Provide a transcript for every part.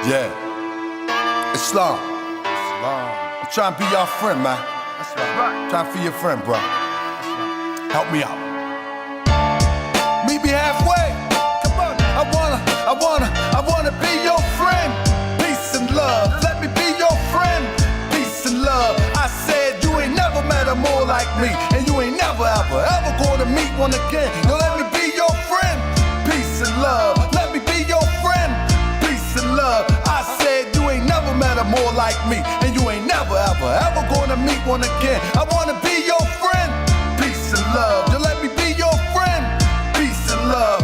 Yeah. Islam. I'm trying to be your friend, man. That's right. Trying to be your friend, bro. Help me out. Meet me halfway. Come on. I wanna be your friend. Peace and love. Let me be your friend. Peace and love. I said you ain't never met a more like me, and you ain't never ever gonna meet one again. Now let me be your friend. Peace and love. Let me be your friend. Peace and love. I said you ain't never met a more like me, and you ain't never ever gonna meet one again. I wanna be your friend. Peace and love. You let me be your friend. Peace and love.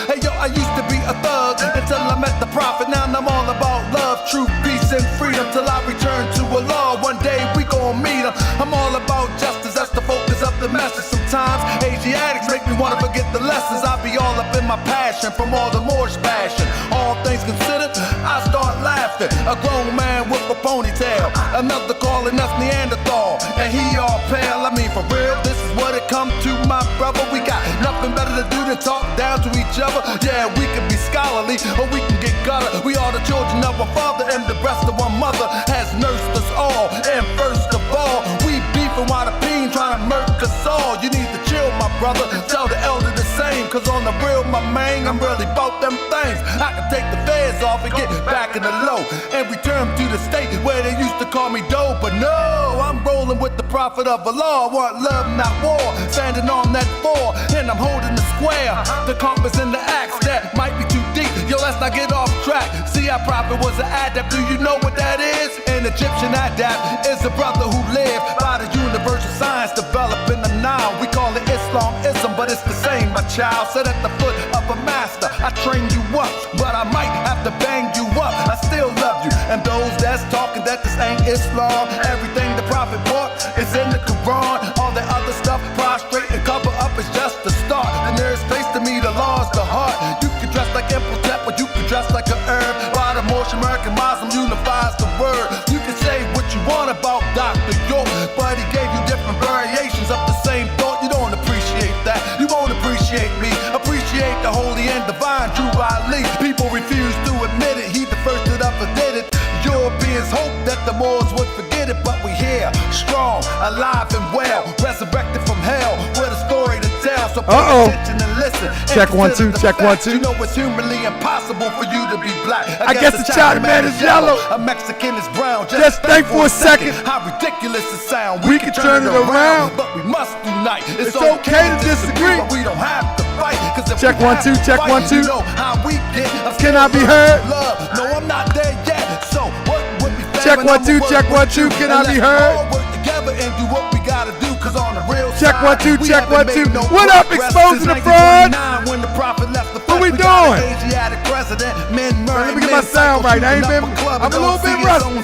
Hey yo, I used to be a thug until I met the prophet. Now I'm all about love, truth, peace, and freedom. Till I return to Allah. One day we gon' meet him. I'm all about justice. That's the focus of the message. Sometimes Asiatics make me wanna forget the lessons. I be all up in my passion from all the Moorish passion. All things considered, I start laughing. A grown man with a ponytail, another calling us Neanderthal, and he all pale. I mean, for real, this is what it come to, my brother. We got nothing better to do than talk down to each other. Yeah, we can be scholarly or we can get gutter. We are the children of a father, and the breast of one mother has nursed us all. And first of all, we beefing while the peen trying to murk us all. You need to chill, my brother. Tell the elder the same, cause on the real, my man, I'm really about them things. I can take the feds off and get back in the low and return to the state where they used to call me dope. But no, I'm rolling with the prophet of Allah. I want love, not war. Standing on that floor, and I'm holding the square. The compass and the axe that might be too deep. Yo, let's not get off track. See, our prophet was an adapt. Do you know what that is? An Egyptian adapt is a brother who lived by the universal science developed in the Nile. We call it Islamism, but it's the same, my child. Sit at the foot of a master. I train you up, but I might have to bang you up. I still love you. And those that's talking that this ain't Islam, everything the prophet brought is in the Quran. All that other stuff, prostrate and cover up, is just the start. The nearest place to me, the law is the heart. You can dress like Imhotep, or you can dress like a herb. By the Moorish American Muslim unifies the word. You can say what you want about Dr. York, but he gave you different variations of the same thought. You don't appreciate that. You won't appreciate me. Appreciate the holy and divine Drew Ali. People refuse to admit it. He the first that ever did it. Europeans hope that the Moors would forget it, but we here, strong, alive and well, resurrected from hell, with a story to tell. So pay attention and listen. Check 1 2, check 1 2. You know it's humanly impossible for you to be black. I guess the China man is yellow. A Mexican is brown. Just think for a second how ridiculous it sounds. We can turn it around, but we must unite. It's okay to disagree, but we don't have to fight. Check 1 2, check 1 2. You know how we get. Can I be heard? Love. No, I'm not there yet. So what would be Check 1 2, check 1 2. Can I be heard? All work together and do what we gotta do. Cause on the real check side, 1 2, check 1 2. No What up, exposing the fraud? When the prophet left the what we doing? Asiatic president, men murder, let me get my sound right. I ain't been. I'm a little bit rusty.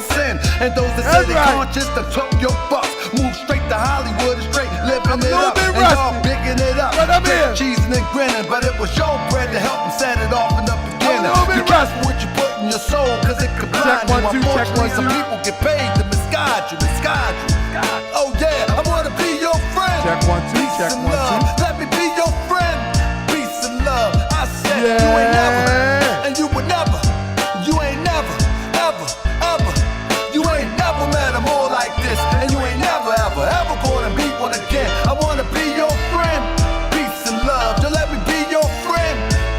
And those that say they conscious to took your bucks, move straight to Hollywood and straight living it up. And y'all bigging it up. But I'm here. Cheesing and grinning, but it was your bread to help them set it off in the beginning. Be careful what you put in your soul, cause it could blind you. Unfortunately, some people get paid to misguide you. Oh yeah, I wanna be your friend. Check 1 2, check 1 2. Let me be your friend. Peace and love. I said you ain't never, and you would never. You ain't never, ever. You ain't never met a more like this, and you ain't never, ever gonna meet one again. I wanna be your friend. Peace and love. Just let me be your friend.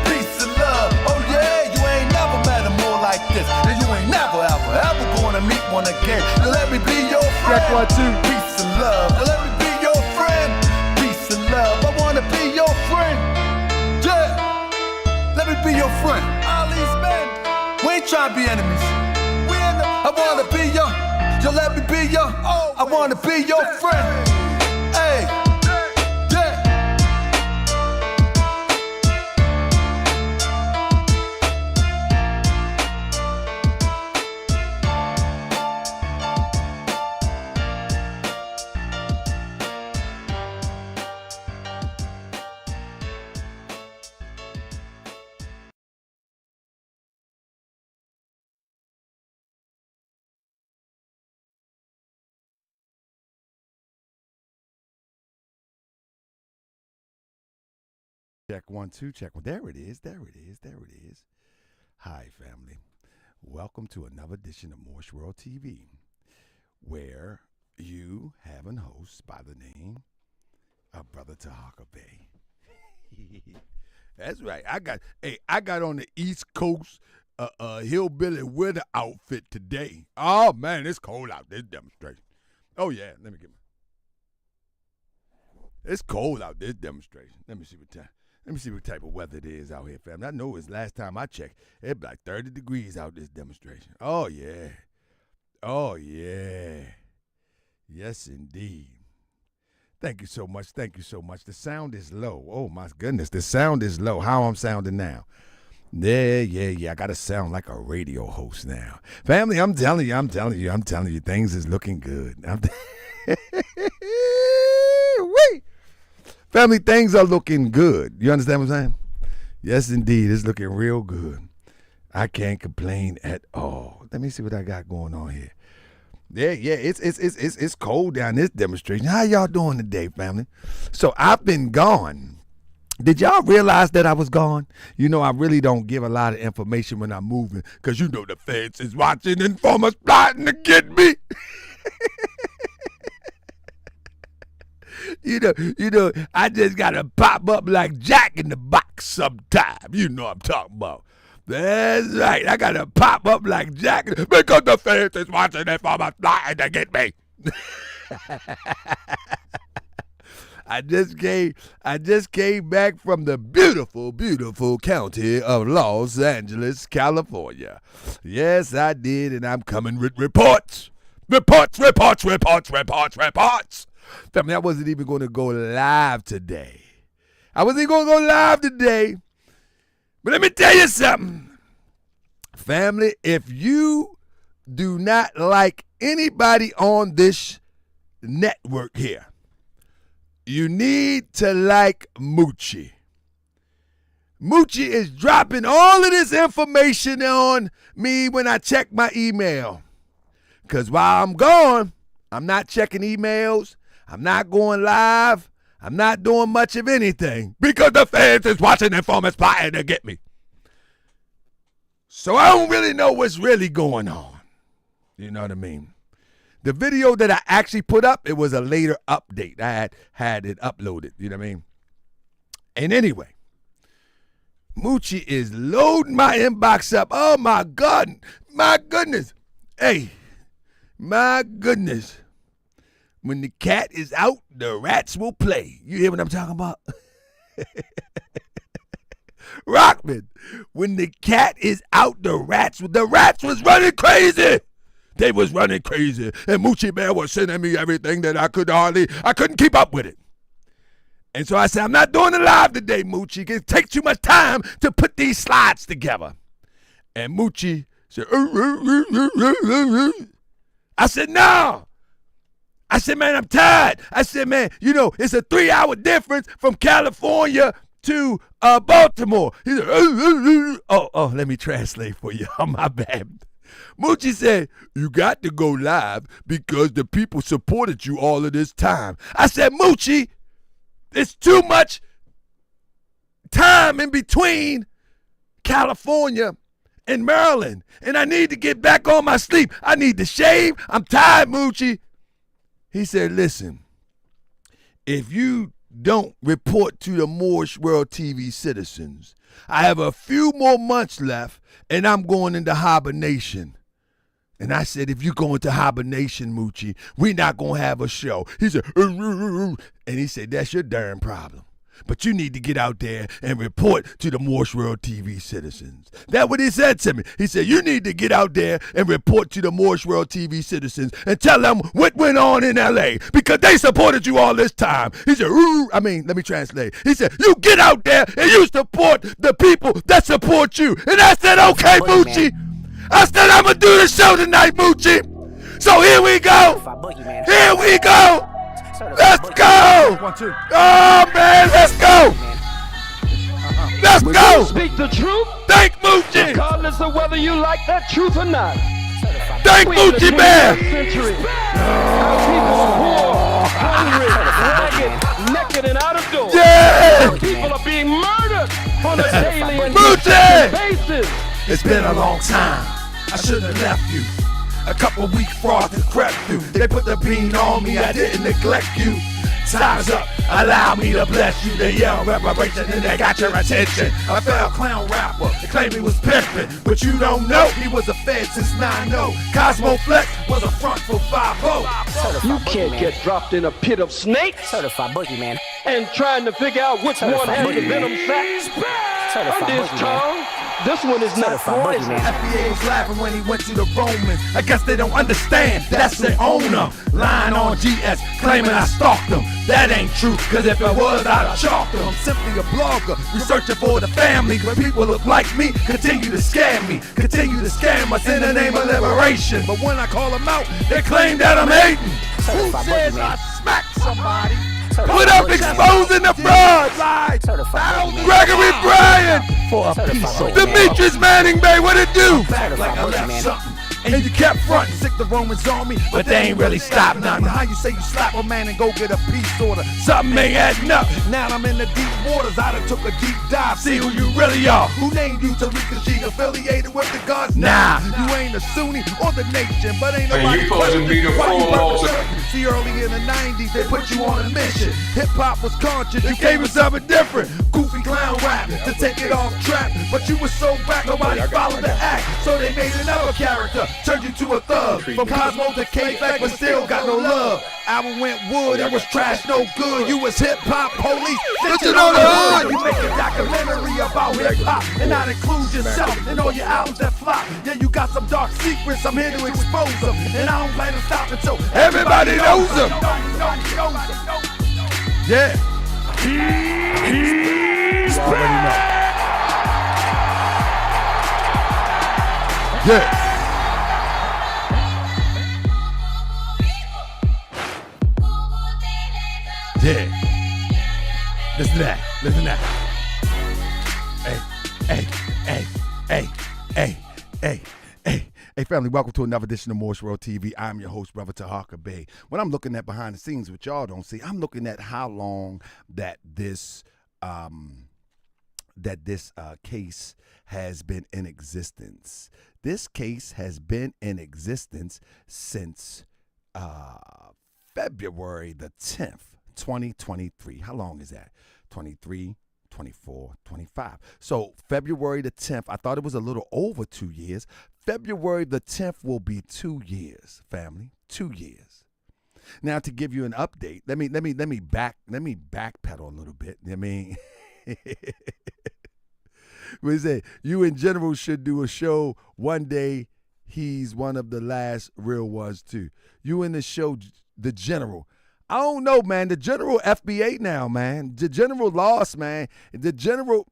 Peace and love. Oh yeah, you ain't never met a more like this, and you ain't never, ever gonna meet one again. Just let me be your friend. Check 1 2. Peace and love. Just let me be your friend. Peace and love. I wanna be your friend. Yeah. Let me be your friend. All these men, we ain't trying to be enemies. I wanna be your, you let me be your, I wanna be your friend. Hey, yeah. Check 1 2, check 1. There it is. Hi, family. Welcome to another edition of Moorish World TV, where you have a host by the name of Brother Taharka Bey. That's right. I got on the East Coast hillbilly winter outfit today. Oh man, it's cold out this demonstration. Oh yeah, it's cold out this demonstration. Let me see what type of weather it is out here, family. I know it's last time I checked, it's like 30 degrees out this demonstration. Oh yeah. Oh yeah. Yes indeed. Thank you so much. Thank you so much. The sound is low. Oh my goodness, the sound is low. How I'm sounding now? Yeah. I gotta sound like a radio host now. Family, I'm telling you, things is looking good. Wait. Family, things are looking good. You understand what I'm saying? Yes, indeed. It's looking real good. I can't complain at all. Let me see what I got going on here. Yeah. It's cold down this demonstration. How y'all doing today, family? So I've been gone. Did y'all realize that I was gone? You know, I really don't give a lot of information when I'm moving, because you know the feds is watching and informers plotting to get me. You know, I just gotta pop up like Jack in the Box sometime. You know what I'm talking about. That's right. I gotta pop up like Jack because the feds is watching and informers plotting to get me. I just came back from the beautiful, beautiful county of Los Angeles, California. Yes, I did, and I'm coming with reports. Family, I wasn't even going to go live today. But let me tell you something. Family, if you do not like anybody on this network here, you need to like Moochie. Moochie is dropping all of this information on me when I check my email. Because while I'm gone, I'm not checking emails. I'm not going live. I'm not doing much of anything because the feds is watching informers plotting to get me. So I don't really know what's really going on. You know what I mean? The video that I actually put up, it was a later update. I had it uploaded. You know what I mean? And anyway, Moochie is loading my inbox up. Oh my God. My goodness. Hey, my goodness. When the cat is out, the rats will play. You hear what I'm talking about? Rockman, when the cat is out, the rats was running crazy. They was running crazy. And Moochie Bear was sending me everything that I couldn't keep up with it. And so I said, I'm not doing it live today, Moochie. It takes too much time to put these slides together. And Moochie said, I said, no. I said, man, I'm tired. I said, man, you know, it's a 3-hour difference from California to Baltimore. He said, let me translate for you. Oh, my bad. Moochie said, you got to go live because the people supported you all of this time. I said, Moochie, it's too much time in between California and Maryland, and I need to get back on my sleep. I need to shave. I'm tired, Moochie. He said, listen, if you don't report to the Moorish World TV citizens, I have a few more months left, and I'm going into hibernation. And I said, if you go into hibernation, Moochie, we're not going to have a show. He said, and he said, that's your darn problem. But you need to get out there and report to the Moorish World TV citizens. That's what he said to me. He said, you need to get out there and report to the Moorish World TV citizens and tell them what went on in L.A. because they supported you all this time. He said, let me translate. He said, you get out there and you support the people that support you. And I said, okay, Moochie. I said, I'm going to do the show tonight, Moochie. So here we go. Here we go. Let's go! 1, 2. Oh man, let's go! Let's go! Speak the truth. Thank Moochie! Regardless of whether you like that truth or not. Thank Moochie Man! Century. Our people are poor, hungry, ragged, naked, and out of doors. Yeah! Our people are being murdered on a daily and Moochie! basis. It's been a long time. I should have left you. A couple weak frauds that crept through. They put the bean on me, I didn't neglect you. Time's up, allow me to bless you. They yell reparation and they got your attention. I fell clown rapper, they claimed he was pimping, but you don't know he was a fed since 9-0. Cosmo Flex was a front for 5-0. You can't get dropped in a pit of snakes. Certified boogeyman. And trying to figure out which one has the venom sac. Certified On this tongue, this one is not poison. FBA was laughing when he went to the Romans. I guess they don't understand, that's their owner. Lying on GS, claiming I stalked them. That ain't true, cause if it was, I'd have chalked them. I'm simply a blogger, researching for the family. When people look like me, continue to scam me. Continue to scam us in the name of liberation. But when I call them out, they claim that I'm hating. Who says I smacked somebody? What up, exposing the fraud? Gregory Bryant for a piece of Demetrius Manning Bay, what it do? Back like I left something. And you kept frontin', sick the Romans on me, but they ain't really stopped nothing. How you say you slap a man and go get a peace order? Something ain't adding up. Now I'm in the deep waters, I done took a deep dive. See who you really are. Who named you Tariq Nasheed, affiliated with the guns? Nah, you ain't a Sunni or the nation, but ain't nobody questioning why you represent. See, early in the 90s, they put you on a mission. Hip-hop was conscious, you gave us something different. Goofy clown rap to take it off track. But you was so back, nobody followed the act. So they made another character. Turned you to a thug. From Cosmo to K-Fac, but still got no love. Album went wood, it was trash, no good. You was hip-hop police, snitching on the hood. You make a documentary about hip-hop and not include yourself in all your albums that flop. Yeah, you got some dark secrets, I'm here to expose them. And I don't plan to stop until everybody knows them. Yeah. You already know. Yeah. Yeah. Listen to that. Listen to that. Hey, family, welcome to another edition of Moorish World TV. I'm your host, Brother Taharka Bey. When I'm looking at behind the scenes, which y'all don't see, I'm looking at how long that this case has been in existence. This case has been in existence since February the 10th. 2023. How long is that? 23, 24, 25. So February the 10th, I thought it was a little over 2 years. February the 10th will be 2 years, family. 2 years. Now to give you an update, let me backpedal a little bit. I mean, we say you in general should do a show one day. He's one of the last real ones too. You in the show, the general. I don't know, man. The general FBA now, man. The general lost, man. The general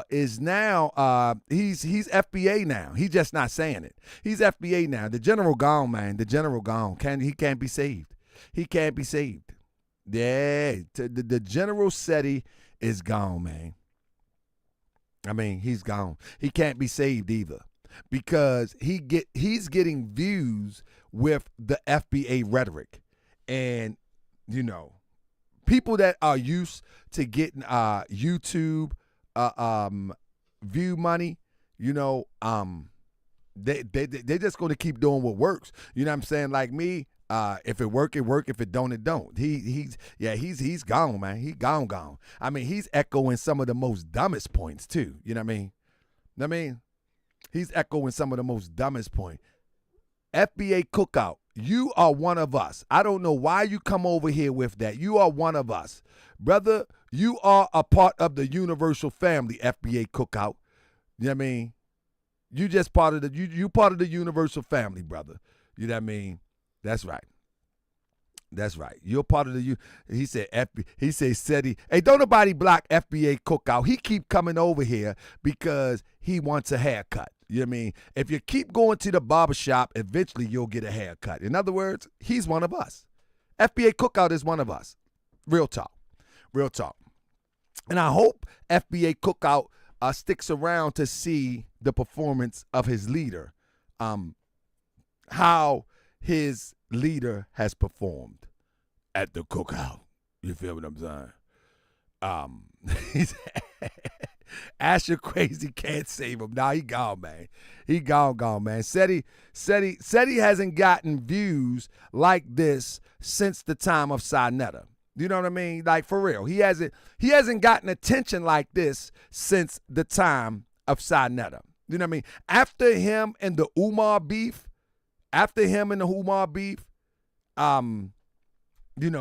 is now he's FBA now. He's just not saying it. He's FBA now. The general gone, man. The general gone. He can't be saved. He can't be saved. Yeah, the general SETI is gone, man. I mean, he's gone. He can't be saved either because he's getting views with the FBA rhetoric. And, you know, people that are used to getting YouTube view money, you know, they're just going to keep doing what works. You know what I'm saying? Like me, if it work, it work. If it don't, it don't. He's gone, man. He gone. I mean, he's echoing some of the most dumbest points too. You know what I mean? He's echoing some of the most dumbest points. FBA cookout, you are one of us. I don't know why you come over here with that. You are one of us. Brother, you are a part of the universal family, FBA cookout. You know what I mean? You just part of you part of the universal family, brother. You know what I mean? That's right. That's right. You're part of the he said SETI. Hey, don't nobody block FBA cookout. He keep coming over here because he wants a haircut. You know what I mean? If you keep going to the barbershop, eventually you'll get a haircut. In other words, he's one of us. FBA cookout is one of us. Real talk. Real talk. And I hope FBA cookout sticks around to see the performance of his leader. How his leader has performed at the cookout. You feel what I'm saying? Asher crazy can't save him. Nah, he gone, man. He gone, man. Said he hasn't gotten views like this since the time of Sinetta. You know what I mean? Like, for real. He hasn't gotten attention like this since the time of Sinetta. You know what I mean? After him and the Umar beef,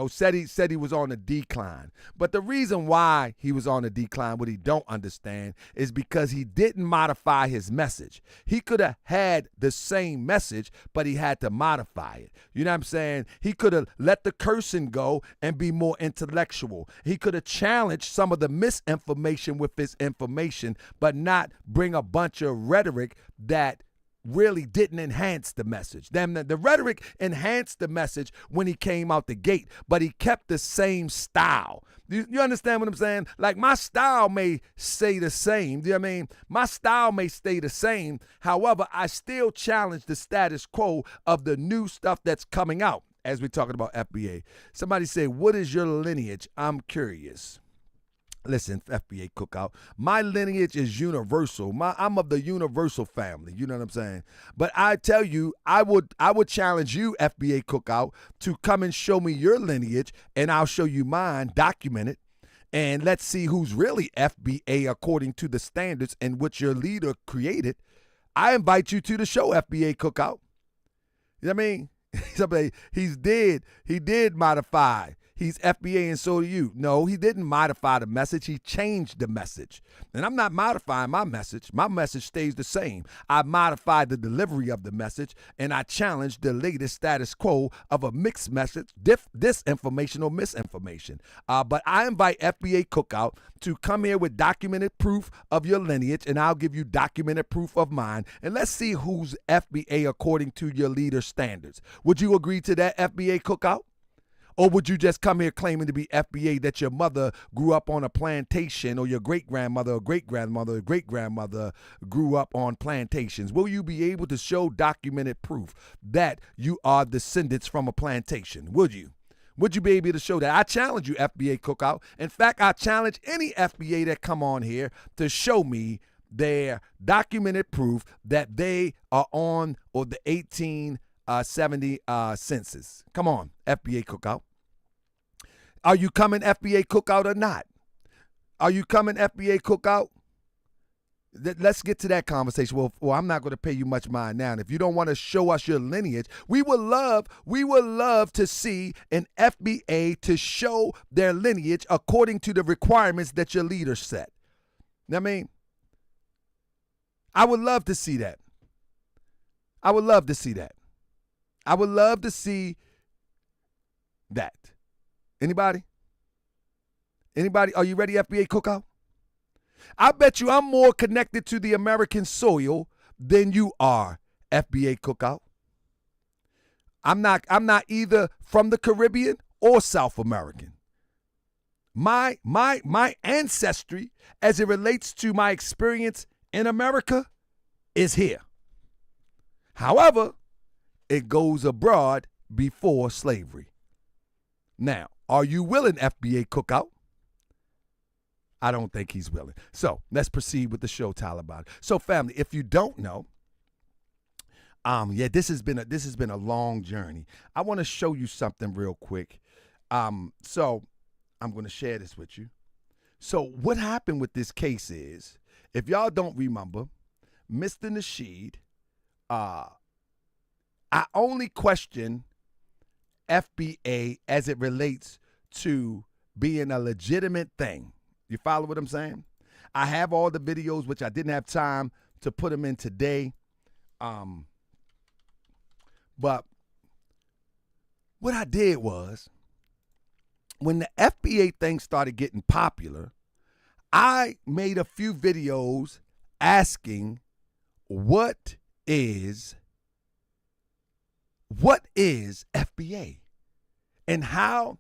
said he was on a decline. But the reason why he was on a decline, what he don't understand, is because he didn't modify his message. He could have had the same message, but he had to modify it. You know what I'm saying? He could have let the cursing go and be more intellectual. He could have challenged some of the misinformation with his information, but not bring a bunch of rhetoric that really didn't enhance the message. The rhetoric enhanced the message when he came out the gate, but he kept the same style. You understand what I'm saying? Like, my style may stay the same. Do you know what I mean? My style may stay the same. However, I still challenge the status quo of the new stuff that's coming out as we're talking about FBA. Somebody say, what is your lineage? I'm curious. Listen, FBA Cookout, my lineage is universal. I'm of the universal family. You know what I'm saying? But I tell you, I would challenge you, FBA Cookout, to come and show me your lineage, and I'll show you mine, document it, and let's see who's really FBA according to the standards and what your leader created. I invite you to the show, FBA Cookout. You know what I mean? Somebody, he did modify. He's FBA and so do you. No, he didn't modify the message. He changed the message. And I'm not modifying my message. My message stays the same. I modified the delivery of the message, and I challenged the latest status quo of a mixed message, disinformation or misinformation. But I invite FBA Cookout to come here with documented proof of your lineage, and I'll give you documented proof of mine. And let's see who's FBA according to your leader's standards. Would you agree to that, FBA Cookout? Or would you just come here claiming to be FBA that your mother grew up on a plantation, or your great-grandmother or great-grandmother or great-grandmother grew up on plantations? Will you be able to show documented proof that you are descendants from a plantation? Would you? Would you be able to show that? I challenge you, FBA Cookout. In fact, I challenge any FBA that come on here to show me their documented proof that they are on or the 1870 census. Come on, FBA Cookout. Are you coming FBA Cookout or not? Are you coming FBA Cookout? Let's get to that conversation. Well, I'm not going to pay you much mind now. And if you don't want to show us your lineage, we would love to see an FBA to show their lineage according to the requirements that your leader set. You know what I mean? I would love to see that. I would love to see that. I would love to see that. Anybody? Anybody? Are you ready, FBA Cookout? I bet you I'm more connected to the American soil than you are, FBA Cookout. I'm not either from the Caribbean or South American. My ancestry, as it relates to my experience in America, is here. However, it goes abroad before slavery. Now, are you willing, FBA Cookout? I don't think he's willing. So let's proceed with the show, Taliban. So, family, if you don't know, this has been a long journey. I want to show you something real quick. So I'm going to share this with you. So what happened with this case is, if y'all don't remember, Mr. Nasheed, I only question FBA as it relates to being a legitimate thing. You follow what I'm saying? I have all the videos, which I didn't have time to put them in today. But what I did was, when the FBA thing started getting popular, I made a few videos asking, what is FBA? And how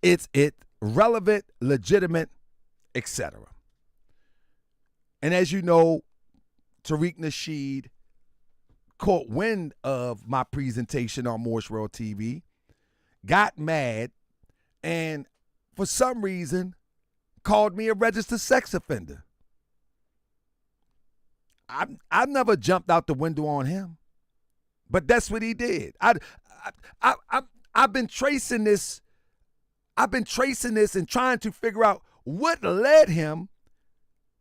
is it relevant, legitimate, etc. And as you know, Tariq Nasheed caught wind of my presentation on Moorish World TV, got mad, and for some reason called me a registered sex offender. I never jumped out the window on him, but that's what he did. I've been tracing this. I've been tracing this and trying to figure out what led him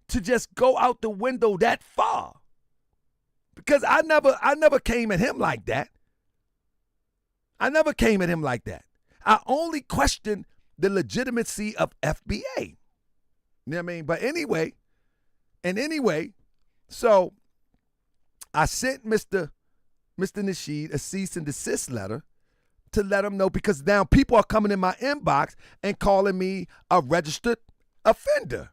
to just go out the window that far. Because I never came at him like that. I never came at him like that. I only questioned the legitimacy of FBA. You know what I mean? But anyway, so I sent Mr. Nasheed a cease and desist letter to let him know, because now people are coming in my inbox and calling me a registered offender.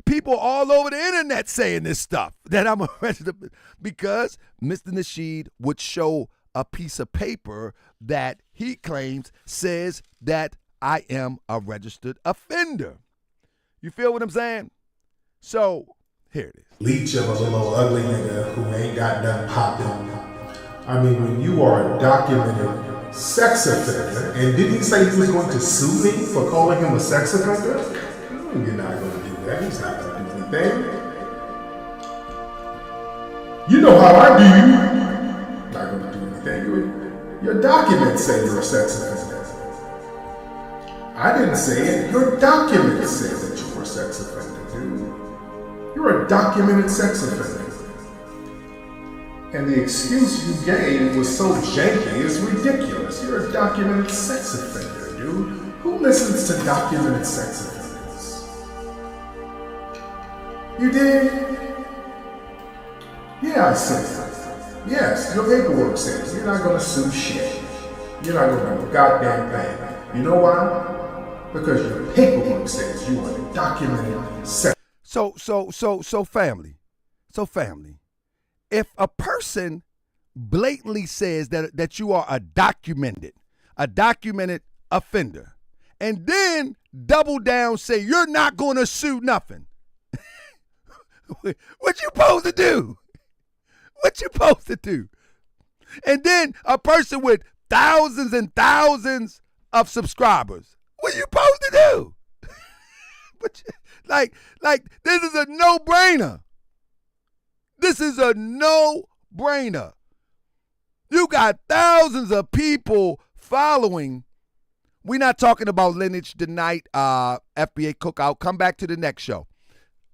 People all over the internet saying this stuff, that I'm a registered, because Mr. Nasheed would show a piece of paper that he claims says that I am a registered offender. You feel what I'm saying? So here it is. Leech of a little ugly nigga who ain't got nothing popping. I mean, when you are a documented sex offender, and didn't he say he was going to sue me for calling him a sex offender? You're not going to do that. He's not going to do anything. You know how I do. Not going to do anything. Your documents say you're a sex offender. I didn't say it. Your documents say that you were a sex offender, dude. You're a documented sex offender. And the excuse you gave was so janky, it's ridiculous. You're a documented sex offender, dude. Who listens to documented sex offenders? You did? Yeah, I said that. Yes, your paperwork says you're not gonna sue shit. You're not gonna do a goddamn thing. You know why? Because your paperwork says you are a documented sex. So family. If a person blatantly says that you are a documented offender, and then double down say you're not going to sue nothing, what you supposed to do? What you supposed to do? And then a person with thousands and thousands of subscribers, what you supposed to do? Like this is a no-brainer. This is a no-brainer. You got thousands of people following. We're not talking about Lineage tonight, FBA Cookout. Come back to the next show.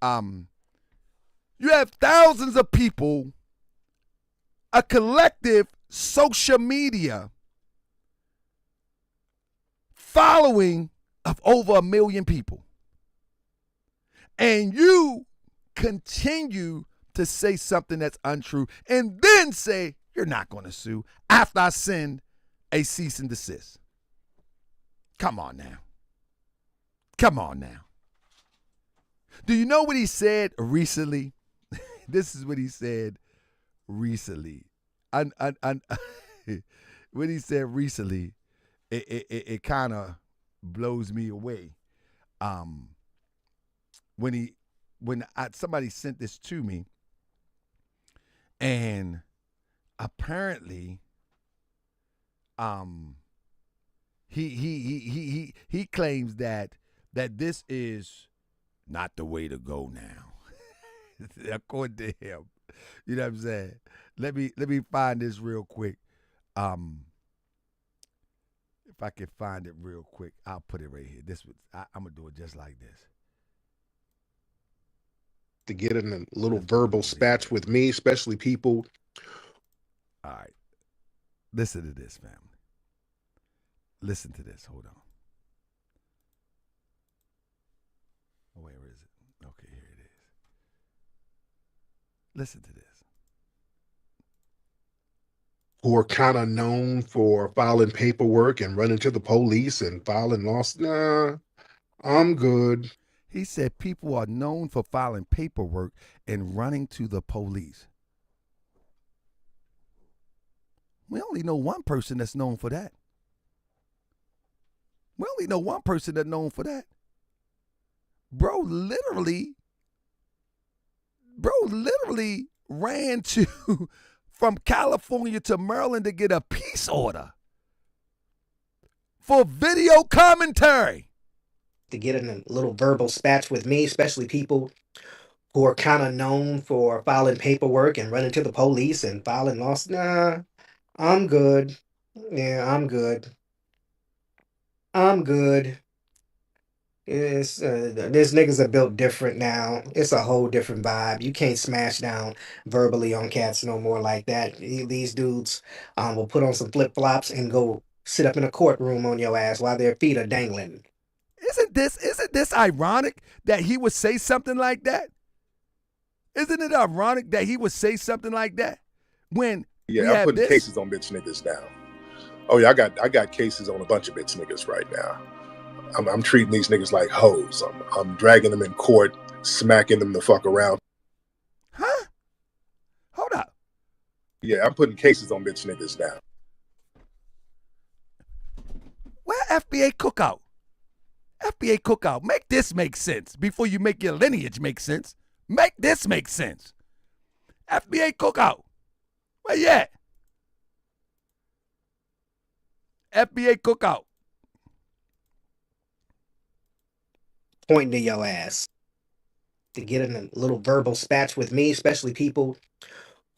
You have thousands of people, a collective social media following of over 1 million people. And you continue to say something that's untrue and then say you're not going to sue after I send a cease and desist. Come on now. Do you know what he said recently? This is what he said recently. What he said recently, it kind of blows me away. When somebody sent this to me, and apparently, he claims that this is not the way to go now. According to him, you know what I'm saying. Let me find this real quick. If I can find it real quick, I'll put it right here. I'm gonna do it just like this. To get in a little verbal spats with me, especially people. All right. Listen to this, family. Listen to this. Hold on. Where is it? Okay, here it is. Listen to this. Who are kind of known for filing paperwork and running to the police and filing lawsuits. Nah, I'm good. He said people are known for filing paperwork and running to the police. We only know one person that's known for that. Bro literally ran from California to Maryland to get a peace order for video commentary. To get in a little verbal spats with me, especially people who are kind of known for filing paperwork and running to the police and filing lawsuits. Nah, I'm good. Yeah, I'm good. I'm good. These niggas are built different now. It's a whole different vibe. You can't smash down verbally on cats no more like that. These dudes will put on some flip flops and go sit up in a courtroom on your ass while their feet are dangling. Isn't this ironic that he would say something like that? Isn't it ironic that he would say something like that when I'm putting cases on bitch niggas now. Oh yeah, I got cases on a bunch of bitch niggas right now. I'm treating these niggas like hoes. I'm dragging them in court, smacking them the fuck around. Huh? Hold up. Yeah, I'm putting cases on bitch niggas now. Where FBA cookout? FBA cookout. Make this make sense before you make your lineage make sense. Make this make sense. FBA cookout. Where you at? FBA cookout. Pointing to your ass. To get in a little verbal spats with me, especially people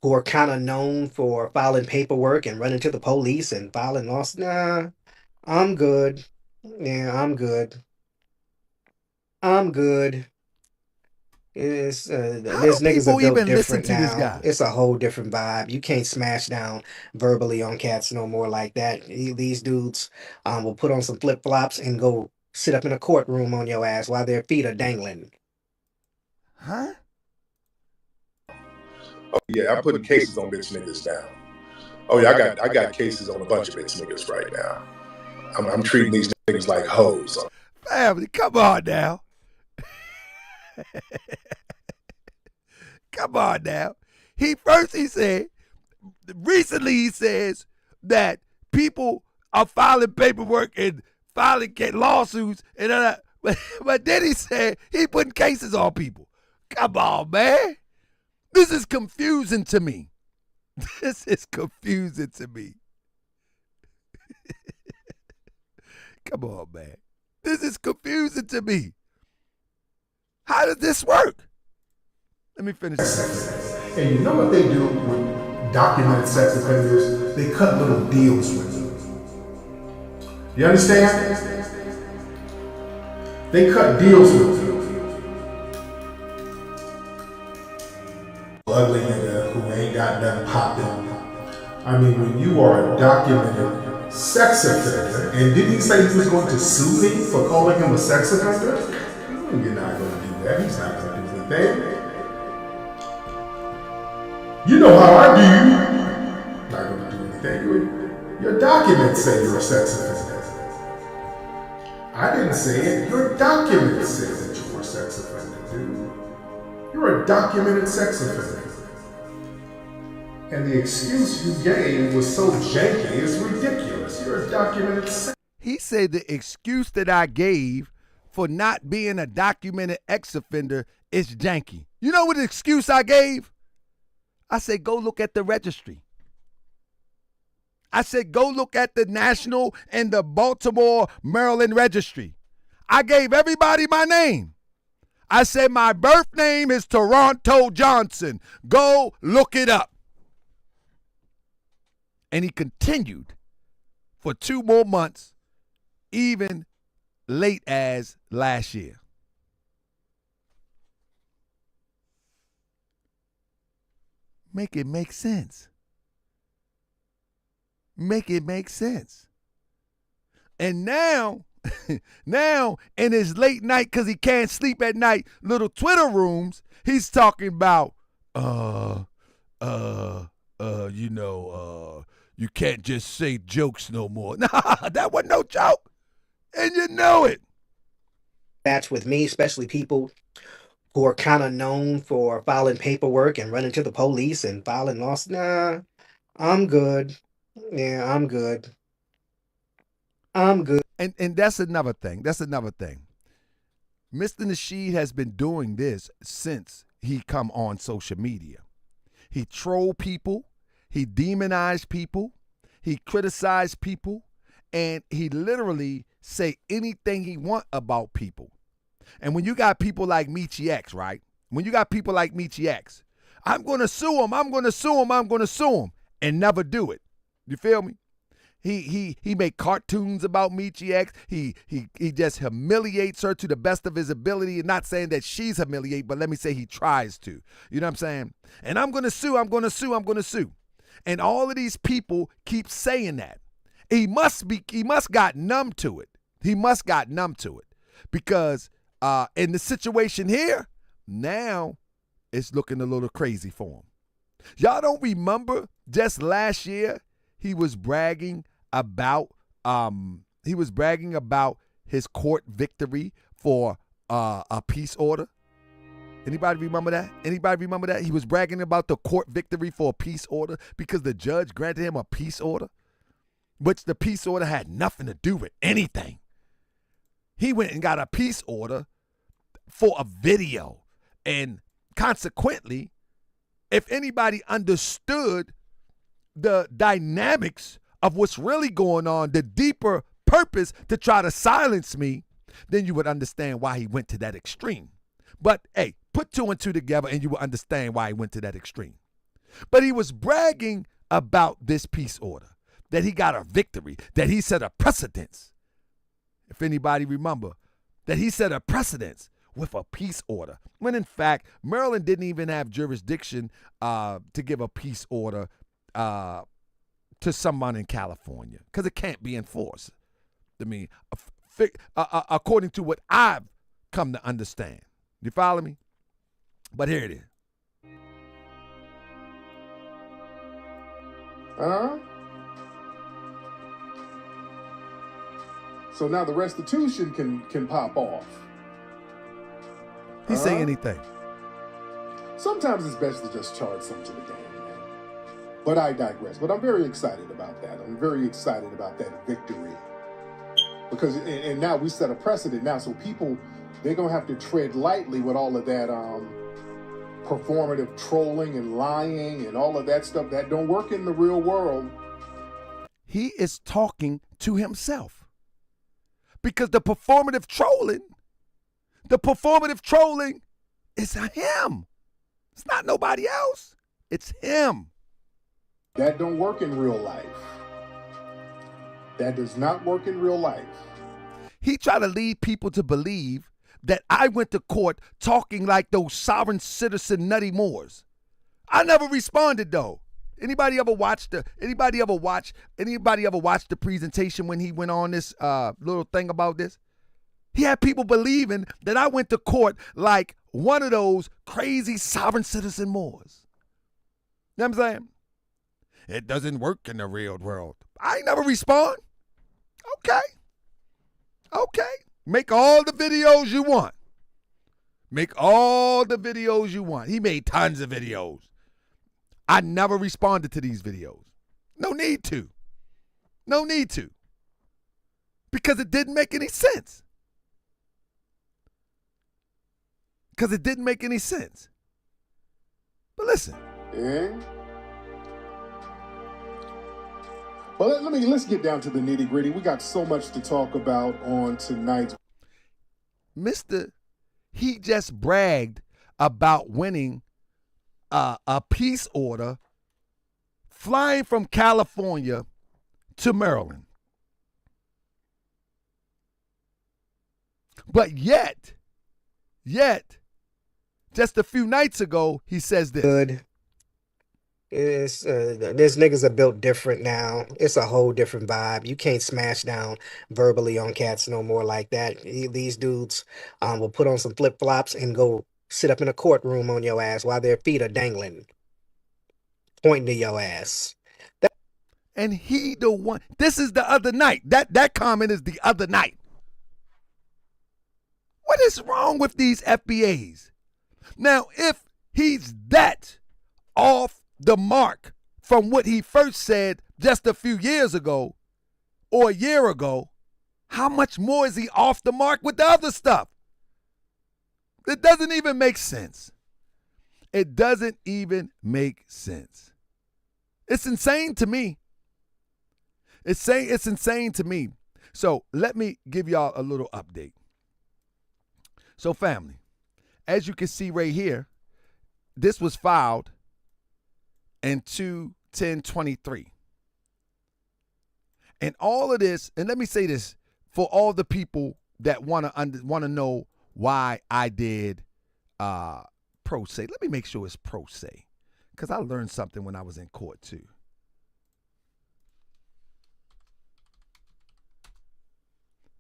who are kind of known for filing paperwork and running to the police and filing lawsuits. Nah, I'm good. Yeah, I'm good. I'm good. These niggas are built different now. It's a whole different vibe. You can't smash down verbally on cats no more like that. These dudes will put on some flip flops and go sit up in a courtroom on your ass while their feet are dangling. Huh? Oh yeah, I'm putting cases on bitch niggas now. Oh yeah, I got cases on a bunch of bitch niggas right now. I'm treating these niggas like hoes. Family, come on now. Come on now. Recently he says that people are filing paperwork and filing lawsuits and but then he said he putting cases on people. Come on, man. This is confusing to me. This is confusing to me. Come on, man. This is confusing to me. How does this work? Let me finish this. And you know what they do with documented sex offenders? They cut little deals with them. You understand? They cut deals with them. Ugly nigga who ain't got nothing popping. I mean, when you are a documented sex offender, and didn't he say he was going to sue me for calling him a sex offender? You're not going to do that. He's not going to do anything. You know how I do. Not going to do anything. Your documents say you're a sex offender. I didn't say it. Your documents say that you're a sex offender, dude. You're a documented sex offender. And the excuse you gave was so janky, it's ridiculous. You're a documented sex. He said the excuse that I gave for not being a documented ex-offender is janky. You know what excuse I gave? I said, go look at the registry. I said, go look at the National and the Baltimore, Maryland registry. I gave everybody my name. I said, my birth name is Toronto Johnson. Go look it up. And he continued for 2 more months, even late as last year. Make it make sense. Make it make sense. And now, in his late night, because he can't sleep at night, little Twitter rooms, he's talking about, you can't just say jokes no more. Nah, that wasn't no joke. And you know it. That's with me, especially people who are kind of known for filing paperwork and running to the police and filing lawsuits. Nah, I'm good. Yeah, I'm good. I'm good. And that's another thing. Mr. Nasheed has been doing this since he come on social media. He troll people. He demonize people. He criticize people. And he literally say anything he want about people. And when you got people like MWTv, right? when you got people like Meechie X, I'm going to sue him, I'm going to sue him, I'm going to sue him, and never do it. You feel me? He made cartoons about Meechie X. He just humiliates her to the best of his ability. And not saying that she's humiliated, but let me say he tries to. You know what I'm saying? And I'm going to sue, I'm going to sue, I'm going to sue. And all of these people keep saying that. He must got numb to it. He must got numb to it. Because in the situation here, now it's looking a little crazy for him. Y'all don't remember just last year he was bragging about his court victory for a peace order? Anybody remember that? Anybody remember that? He was bragging about the court victory for a peace order because the judge granted him a peace order, which the peace order had nothing to do with anything. He went and got a peace order for a video. And consequently, if anybody understood the dynamics of what's really going on, the deeper purpose to try to silence me, then you would understand why he went to that extreme. But hey, put two and two together and you will understand why he went to that extreme. But he was bragging about this peace order, that he got a victory, that he set a precedence. If anybody remember, that he set a precedence with a peace order. When in fact, Maryland didn't even have jurisdiction to give a peace order to someone in California because it can't be enforced. I mean, according to what I've come to understand. You follow me? But here it is. So now the restitution can pop off. He say anything. Sometimes it's best to just charge some to the game, man. But I digress. But I'm very excited about that. I'm very excited about that victory. Because, and now we set a precedent now, so people, they're going to have to tread lightly with all of that performative trolling and lying and all of that stuff that don't work in the real world. He is talking to himself. Because the performative trolling is him. It's not nobody else. It's him. That don't work in real life. That does not work in real life. He tried to lead people to believe that I went to court talking like those sovereign citizen nutty Moors. I never responded though. Anybody ever watch the presentation when he went on this little thing about this? He had people believing that I went to court like one of those crazy sovereign citizen Moors. You know what I'm saying? It doesn't work in the real world. I ain't never respond. Okay. Make all the videos you want. He made tons of videos. I never responded to these videos. No need to. Because it didn't make any sense. But listen. Yeah. Well, let's get down to the nitty gritty. We got so much to talk about on tonight's. He just bragged about winning a peace order flying from California to Maryland. But yet, just a few nights ago, he says this. Good. It's these niggas are built different now. It's a whole different vibe. You can't smash down verbally on cats no more like that. These dudes will put on some flip flops and go sit up in a courtroom on your ass while their feet are dangling, pointing to your ass. And he the one. This is the other night. That comment is the other night. What is wrong with these FBAs? Now, if he's that off the mark from what he first said just a few years ago or a year ago, how much more is he off the mark with the other stuff? It doesn't even make sense. It's insane to me. It's insane to me. So let me give y'all a little update. So family, as you can see right here, this was filed in 2/10/23. And all of this, and let me say this for all the people that want to know why I did pro se. Let me make sure it's pro se, because I learned something when I was in court too.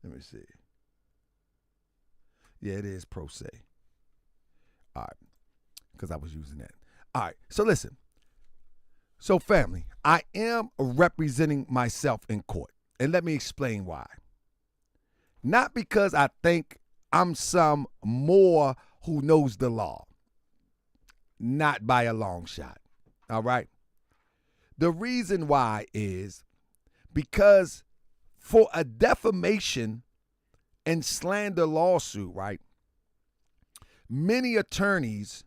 Let me see. Yeah, it is pro se. All right, because I was using that. All right, so listen. So family, I am representing myself in court, and let me explain why. Not because I think I'm some more who knows the law. Not by a long shot. All right. The reason why is because for a defamation and slander lawsuit, right, many attorneys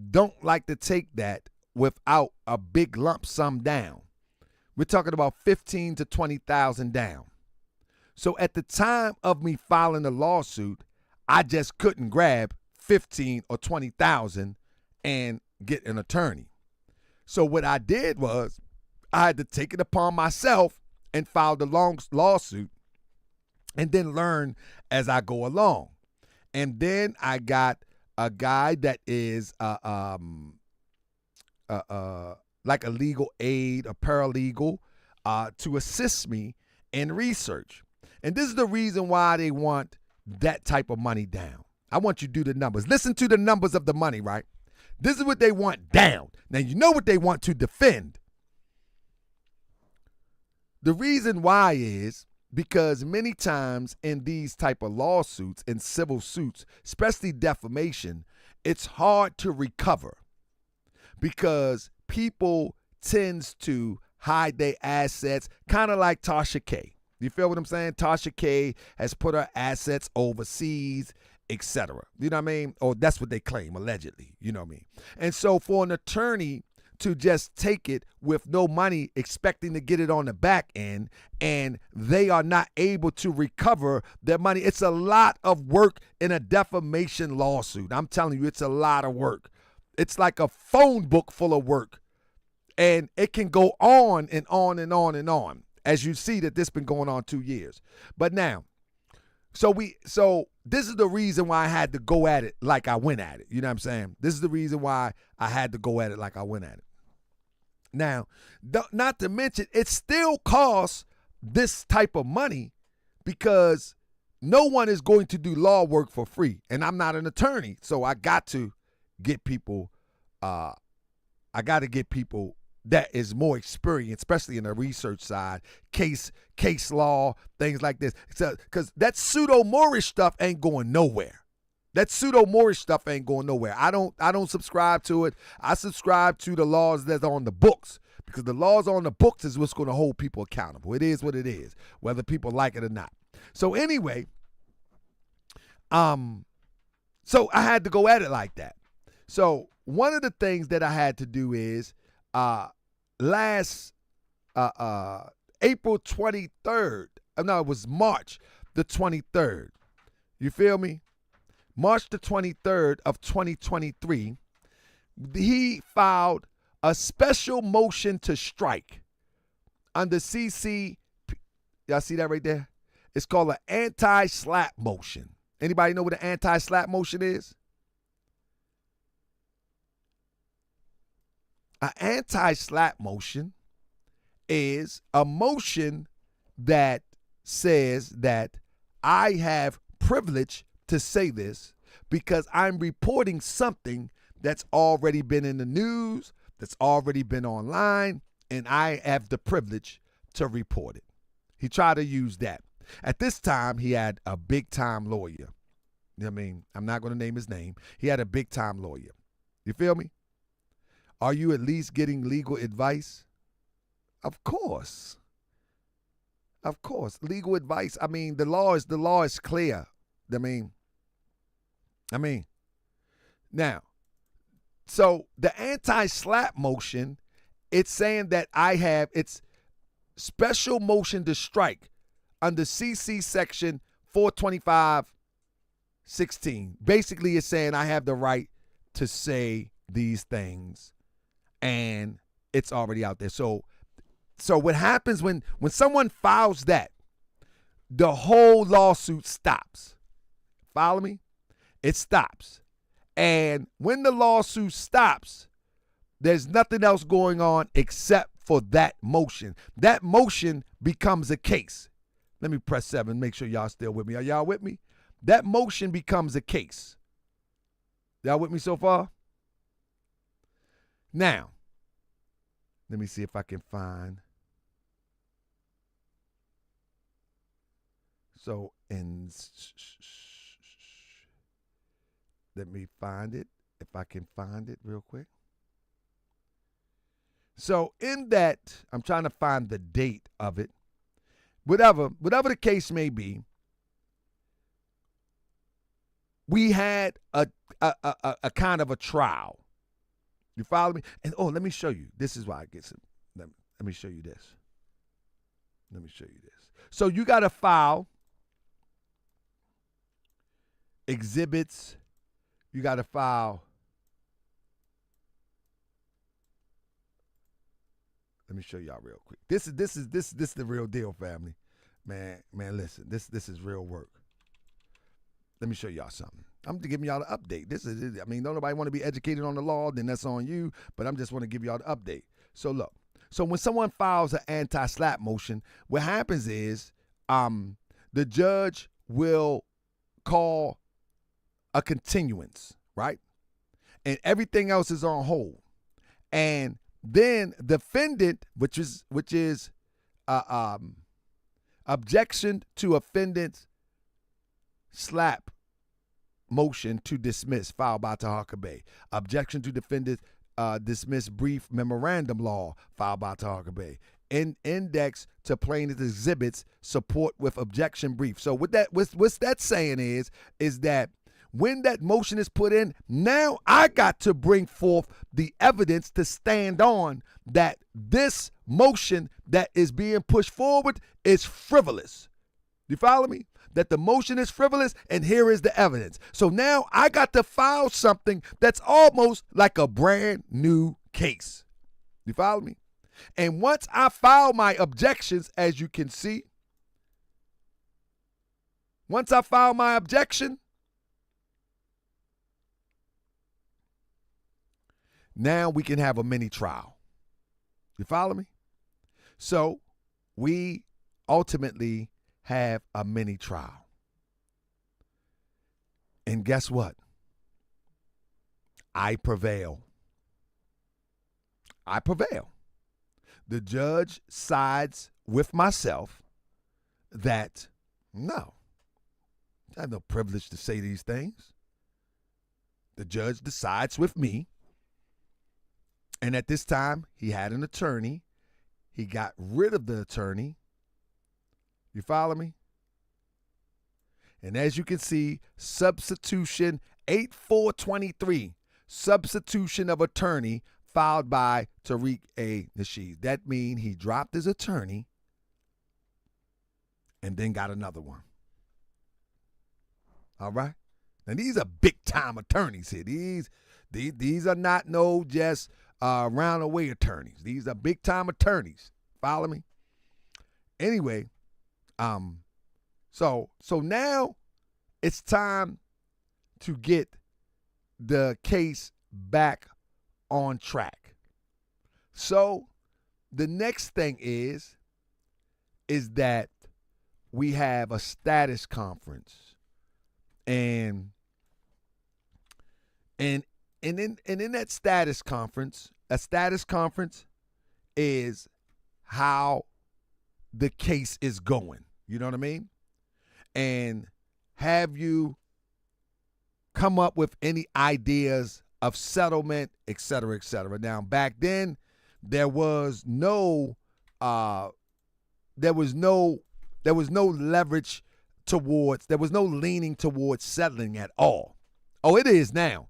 don't like to take that without a big lump sum down. We're talking about $15,000 to $20,000 down. So at the time of me filing the lawsuit, I just couldn't grab $15,000 or $20,000 and get an attorney. So what I did was I had to take it upon myself and file the long lawsuit and then learn as I go along. And then I got a guy that is like a legal aid, a paralegal, to assist me in research. And this is the reason why they want that type of money down. I want you to do the numbers. Listen to the numbers of the money, right? This is what they want down. Now, you know what they want to defend. The reason why is because many times in these type of lawsuits, in civil suits, especially defamation, it's hard to recover because people tends to hide their assets, kind of like Tasha K. You feel what I'm saying? Tasha K has put her assets overseas, etc. You know what I mean? Or that's what they claim, allegedly. You know what I mean? And so for an attorney to just take it with no money, expecting to get it on the back end, and they are not able to recover their money, it's a lot of work in a defamation lawsuit. I'm telling you, it's a lot of work. It's like a phone book full of work. And it can go on and on and on and on. As you see that this been going on 2 years. But now, so this is the reason why I had to go at it like I went at it. You know what I'm saying? This is the reason why I had to go at it like I went at it. Now, not to mention, it still costs this type of money because no one is going to do law work for free. And I'm not an attorney, so I got to get people, that is more experienced, especially in the research side, case law, things like this. Because that pseudo Moorish stuff ain't going nowhere. That pseudo Moorish stuff ain't going nowhere. I don't subscribe to it. I subscribe to the laws that's on the books, because the laws on the books is what's going to hold people accountable. It is what it is, whether people like it or not. So anyway, so I had to go at it like that. So one of the things that I had to do is last April 23rd. No, it was March the 23rd. You feel me? March the 23rd of 2023, he filed a special motion to strike under CC. Y'all see that right there? It's called an anti-SLAPP motion. Anybody know what an anti-SLAPP motion is? An anti-SLAPP motion is a motion that says that I have privilege to say this because I'm reporting something that's already been in the news, that's already been online, and I have the privilege to report it. He tried to use that. At this time, he had a big-time lawyer. You know what I mean? I'm not going to name his name. He had a big-time lawyer. You feel me? Are you at least getting legal advice? Of course. Of course. Legal advice. I mean, the law is clear. I mean, now, so the anti-SLAPP motion, it's saying that it's special motion to strike under CC section 425 16. Basically, it's saying I have the right to say these things, and it's already out there. So what happens when someone files that, the whole lawsuit stops. Follow me? It stops. And when the lawsuit stops, there's nothing else going on except for that motion. That motion becomes a case. Let me press 7, make sure y'all still with me. Are y'all with me? That motion becomes a case. Y'all with me so far? Now, let me see if I can find. So, let me find it, if I can find it real quick. So, in that, I'm trying to find the date of it. Whatever the case may be, we had a kind of a trial. You follow me? And let me show you. This is why I get some. Let me show you this. Let me show you this. So you got to file exhibits. You got to file. Let me show y'all real quick. This is the real deal, family. Man, listen. This is real work. Let me show y'all something. I'm giving y'all the update. Don't nobody want to be educated on the law, then that's on you, but I'm just want to give y'all the update. So look. So when someone files an anti-SLAPP motion, what happens is the judge will call a continuance, right? And everything else is on hold. And then the defendant, which is objection to offendant's SLAPP motion to dismiss filed by Taharka Bey. Objection to defendant dismiss brief memorandum law filed by Taharka Bey. Index to plaintiff's exhibits support with objection brief. So what's that saying is that when that motion is put in, now I got to bring forth the evidence to stand on that this motion that is being pushed forward is frivolous. You follow me? That the motion is frivolous, and here is the evidence. So now I got to file something that's almost like a brand new case. You follow me? And once I file my objections, as you can see, once I file my objection, now we can have a mini trial. You follow me? So we ultimately have a mini trial. And guess what? I prevail. I prevail. The judge sides with myself that, no, I have no privilege to say these things. The judge decides with me. And at this time, he had an attorney. He got rid of the attorney. You follow me? And as you can see, substitution 8423, substitution of attorney filed by Tariq Nasheed. That means he dropped his attorney and then got another one. All right? And these are big-time attorneys here. These are not no just round-away attorneys. These are big-time attorneys. Follow me? Anyway, so now it's time to get the case back on track. So the next thing is that we have a status conference, and in that status conference, a status conference is how the case is going. You know what I mean? And have you come up with any ideas of settlement, et cetera, et cetera? Now, back then, there was no leverage towards, there was no leaning towards settling at all. Oh, it is now.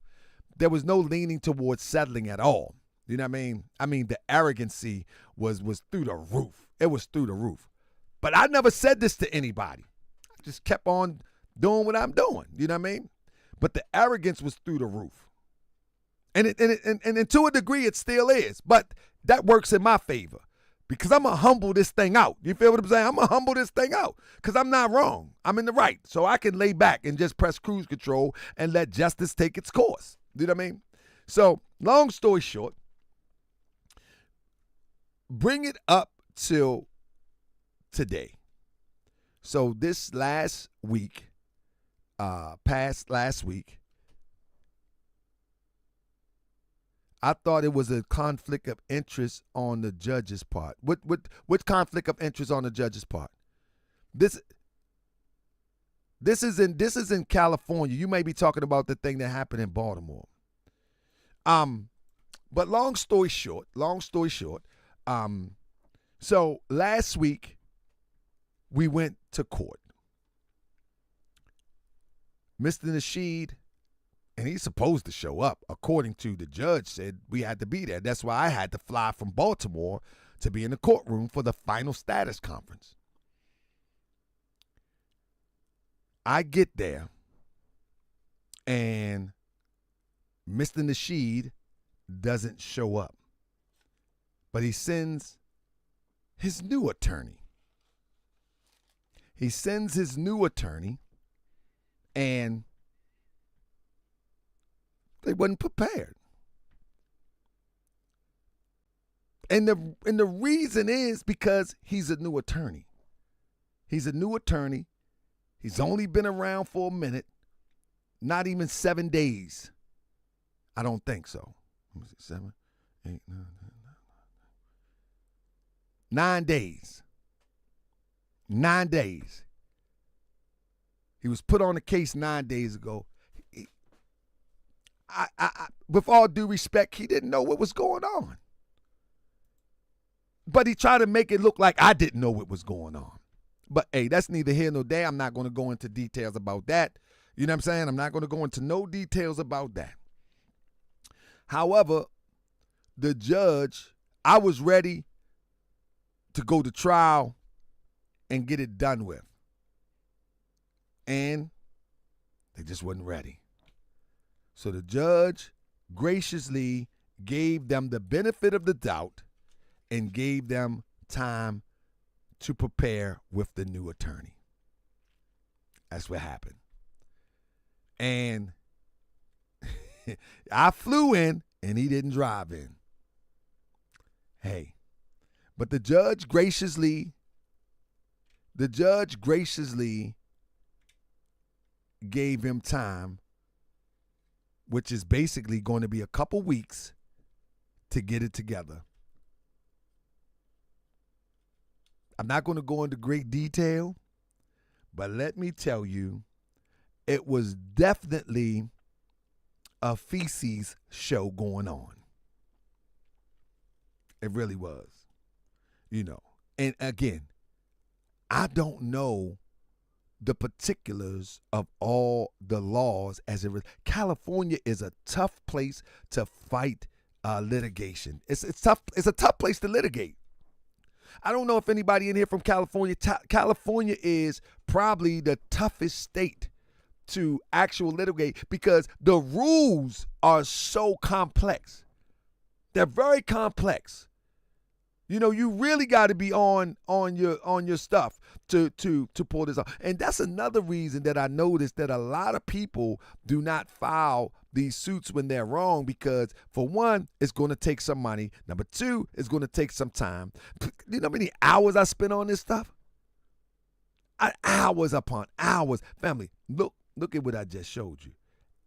There was no leaning towards settling at all. You know what I mean? I mean, the arrogancy was through the roof. It was through the roof. But I never said this to anybody. I just kept on doing what I'm doing. You know what I mean? But the arrogance was through the roof. And to a degree, it still is. But that works in my favor because I'm going to humble this thing out. You feel what I'm saying? I'm going to humble this thing out because I'm not wrong. I'm in the right. So I can lay back and just press cruise control and let justice take its course. You know what I mean? So long story short, bring it up till today. So this last week, past last week, I thought it was a conflict of interest on the judge's part. What conflict of interest on the judge's part? This is in California. You may be talking about the thing that happened in Baltimore. But long story short, so last week we went to court. Mr. Nasheed, and he's supposed to show up, according to the judge, said we had to be there. That's why I had to fly from Baltimore to be in the courtroom for the final status conference. I get there, and Mr. Nasheed doesn't show up, but he sends his new attorney. And they wasn't prepared. And the reason is because he's a new attorney. He's only been around for a minute, not even 7 days. I don't think so. Let me see, 7, 8, 9, 9 days. 9 days. He was put on the case 9 days ago. I, with all due respect, he didn't know what was going on. But he tried to make it look like I didn't know what was going on. But, hey, that's neither here nor there. I'm not going to go into details about that. You know what I'm saying? I'm not going to go into no details about that. However, the judge, I was ready to go to trial and get it done with. And they just wasn't ready. So the judge graciously gave them the benefit of the doubt and gave them time to prepare with the new attorney. That's what happened. And I flew in and he didn't drive in. Hey, but the judge graciously gave him time, which is basically going to be a couple weeks to get it together. I'm not going to go into great detail, but let me tell you, it was definitely a feces show going on. It really was, you know. And again, I don't know the particulars of all the laws as it. California is a tough place to fight litigation. It's tough. It's a tough place to litigate. I don't know if anybody in here from California. California is probably the toughest state to actual litigate because the rules are so complex. They're very complex. You know, you really got to be on your stuff to pull this off. And that's another reason that I noticed that a lot of people do not file these suits when they're wrong because, for one, it's going to take some money. Number two, it's going to take some time. You know how many hours I spent on this stuff? Hours upon hours. Family, look at what I just showed you.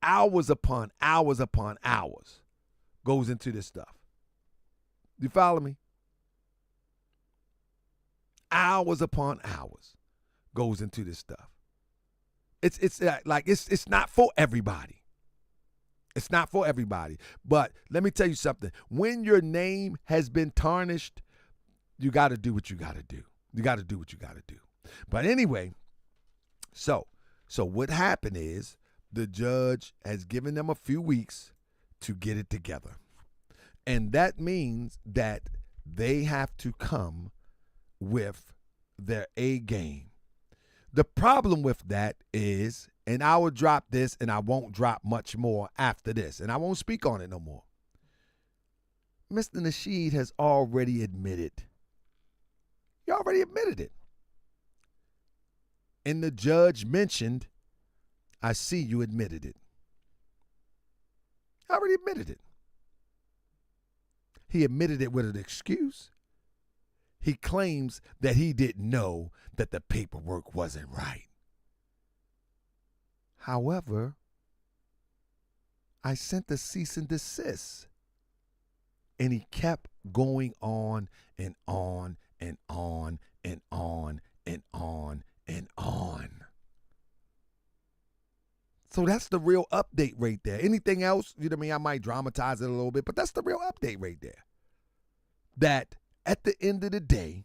Hours upon hours upon hours goes into this stuff. You follow me? Hours upon hours goes into this stuff. It's not for everybody. It's not for everybody. But let me tell you something. When your name has been tarnished, you got to do what you got to do. You got to do what you got to do. But anyway, so what happened is the judge has given them a few weeks to get it together. And that means that they have to come with their A game. The problem with that is, and I will drop this and I won't drop much more after this, and I won't speak on it no more. Mr. Nasheed has already admitted. He already admitted it. And the judge mentioned, I see you admitted it. I already admitted it. He admitted it with an excuse. He claims that he didn't know that the paperwork wasn't right. However, I sent the cease and desist. And he kept going on and on and on and on and on and on. So that's the real update right there. Anything else, you know what I mean? I might dramatize it a little bit, but that's the real update right there. That at the end of the day,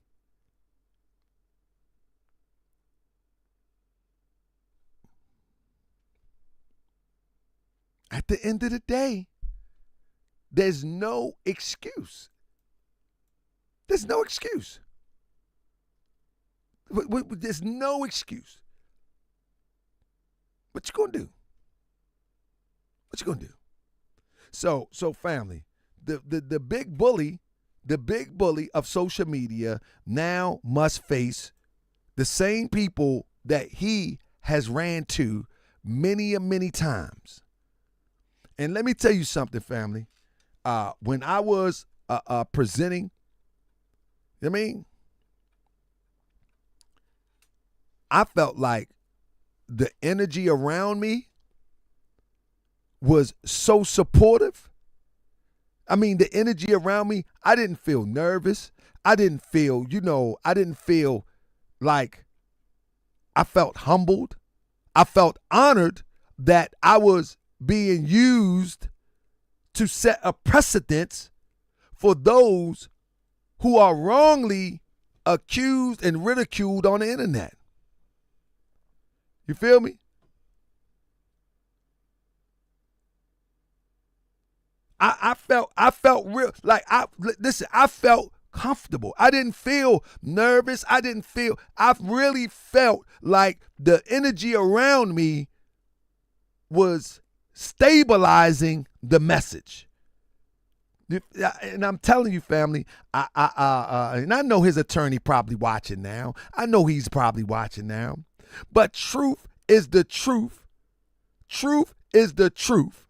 there's no excuse. There's no excuse. There's no excuse. What you gonna do? What you gonna do? So family, the big bully of social media now must face the same people that he has ran to many times. And let me tell you something, family. When I was presenting, I mean, I felt like the energy around me was so supportive. I mean, the energy around me, I didn't feel nervous. I didn't feel like, I felt humbled. I felt honored that I was being used to set a precedence for those who are wrongly accused and ridiculed on the internet. You feel me? I felt real, like I felt comfortable. I didn't feel nervous. I really felt like the energy around me was stabilizing the message. And I'm telling you, family, and I know his attorney probably watching now. I know he's probably watching now. But truth is the truth. Truth is the truth.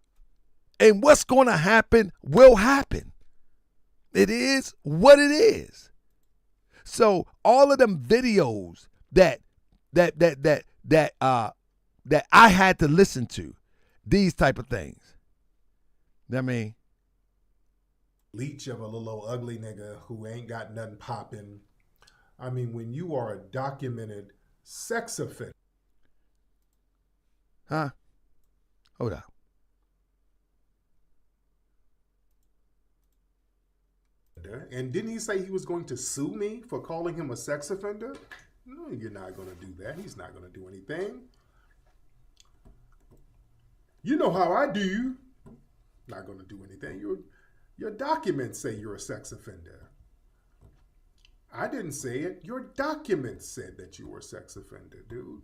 And what's going to happen will happen. It is what it is. So all of them videos that I had to listen to, these type of things. I mean, Leech of a little old ugly nigga who ain't got nothing popping. I mean, when you are a documented sex offender. Huh? Hold on. And didn't he say he was going to sue me for calling him a sex offender? No, you're not going to do that. He's not going to do anything. You know how I do. Not going to do anything. Your documents say you're a sex offender. I didn't say it. Your documents said that you were a sex offender, dude.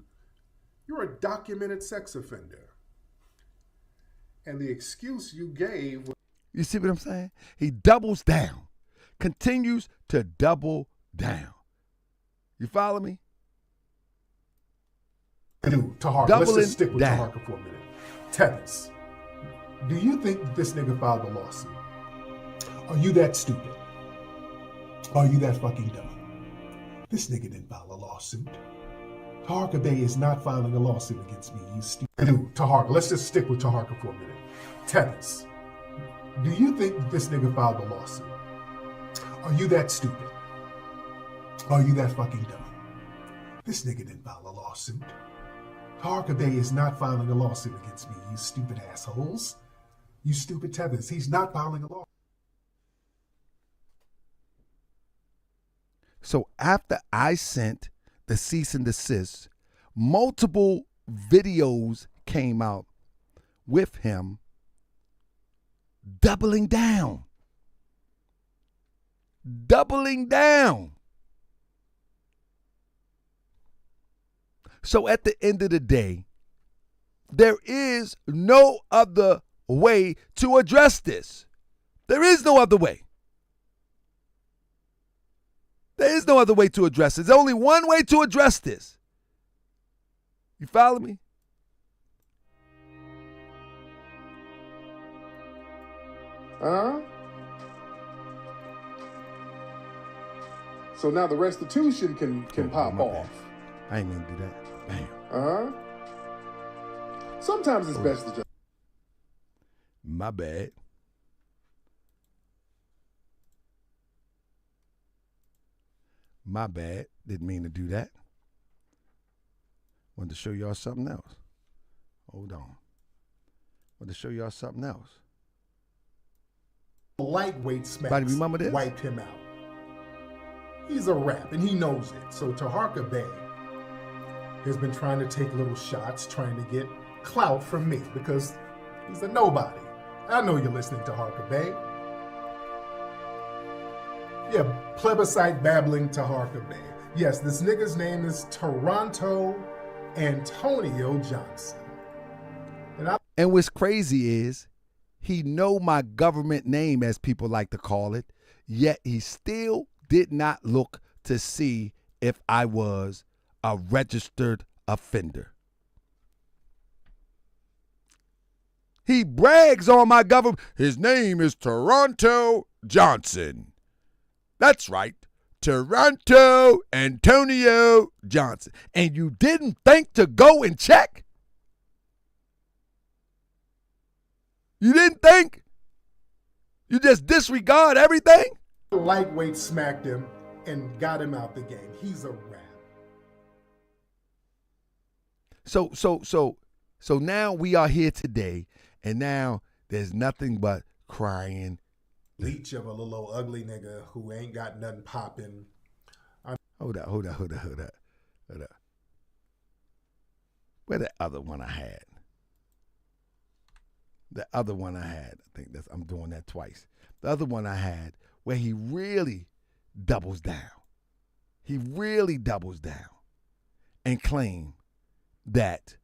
You're a documented sex offender. And the excuse you gave was... You see what I'm saying? He doubles down. Continues to double down. You follow me? Dude, Taharka, let's just stick with Taharka for a minute. Tethers, do you think that this nigga filed a lawsuit? Are you that stupid? Are you that fucking dumb? This nigga didn't file a lawsuit. Taharka Bey is not filing a lawsuit against me, you stupid. Dude, Taharka, let's just stick with Taharka for a minute. Tethers, do you think that this nigga filed a lawsuit? Are you that stupid? Are you that fucking dumb? This nigga didn't file a lawsuit. Taharka Bey is not filing a lawsuit against me, you stupid assholes. You stupid tethers. He's not filing a lawsuit. So after I sent the cease and desist, multiple videos came out with him doubling down. Doubling down. So at the end of the day, there is no other way to address this. There is no other way. There is no other way to address this. There's only one way to address this. You follow me? So now the restitution can pop my off. bad. I ain't mean to do that. Bam. Sometimes it's best to just. My bad. My bad. Didn't mean to do that. Wanted to show y'all something else. Hold on. Wanted to show y'all something else. Lightweight smacks Anybody remember this? wiped him out. He's a rap, and he knows it. So Taharka Bey has been trying to take little shots, trying to get clout from me, because he's a nobody. I know you're listening to Taharka Bey. Yeah, plebiscite babbling Taharka Bey. Yes, this nigga's name is Toronto Antonio Johnson. And what's crazy is he know my government name, as people like to call it, yet he still did not look to see if I was a registered offender. He brags on my government. His name is Toronto Johnson. That's right. Toronto Antonio Johnson. And you didn't think to go and check? You didn't think? You just disregard everything? Lightweight smacked him and got him out the game. He's a rap. So now we are here today, and now there's nothing but crying. Leech of a little old ugly nigga who ain't got nothing popping. Hold up. Where the other one I had? The other one I had, I'm doing that twice. The other one I had where he really doubles down. He really doubles down and claim that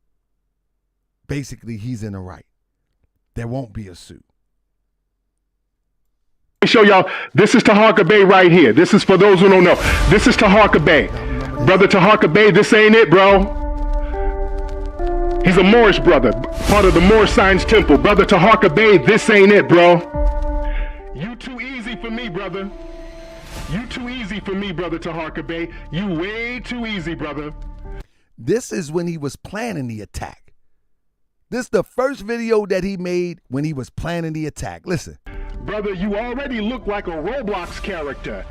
basically he's in the right. There won't be a suit. Show y'all, this is Taharka Bey right here. This is for those who don't know. This is Taharka Bey. Brother Taharka Bey, this ain't it, bro. He's a Moorish brother, part of the Moorish Science Temple. Brother Taharka Bey, this ain't it, bro. You too easy for me, brother. You too easy for me, brother Taharka Bey. You way too easy, brother. This is when he was planning the attack. This is the first video that he made when he was planning the attack. Listen. Brother, you already look like a Roblox character.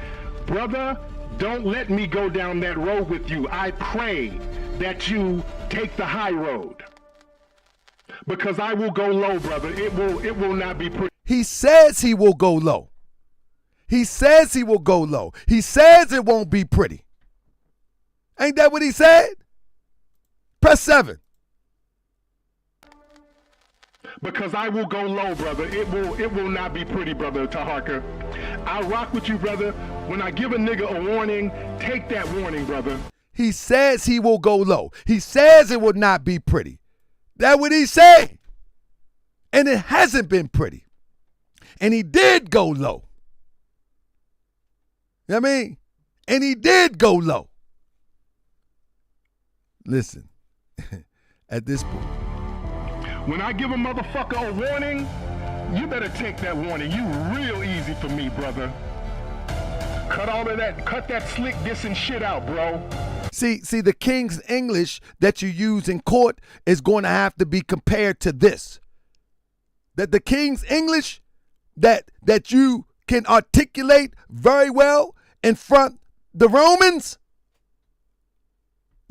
Brother, don't let me go down that road with you. I pray that you take the high road. Because I will go low, brother. It will not be pretty. He says he will go low. He says he will go low. He says it won't be pretty. Ain't that what he said? Press 7. Because I will go low, brother. It will not be pretty, brother Taharka. I'll rock with you, brother. When I give a nigga a warning, take that warning, brother. He says he will go low. He says it will not be pretty. That's what he said. And it hasn't been pretty. And he did go low. You know what I mean? And he did go low. Listen, at this point. When I give a motherfucker a warning, you better take that warning. You real easy for me, brother. Cut all of that, cut that slick dissing shit out, bro. See, the King's English that you use in court is going to have to be compared to this. That the King's English that you can articulate very well in front the Romans,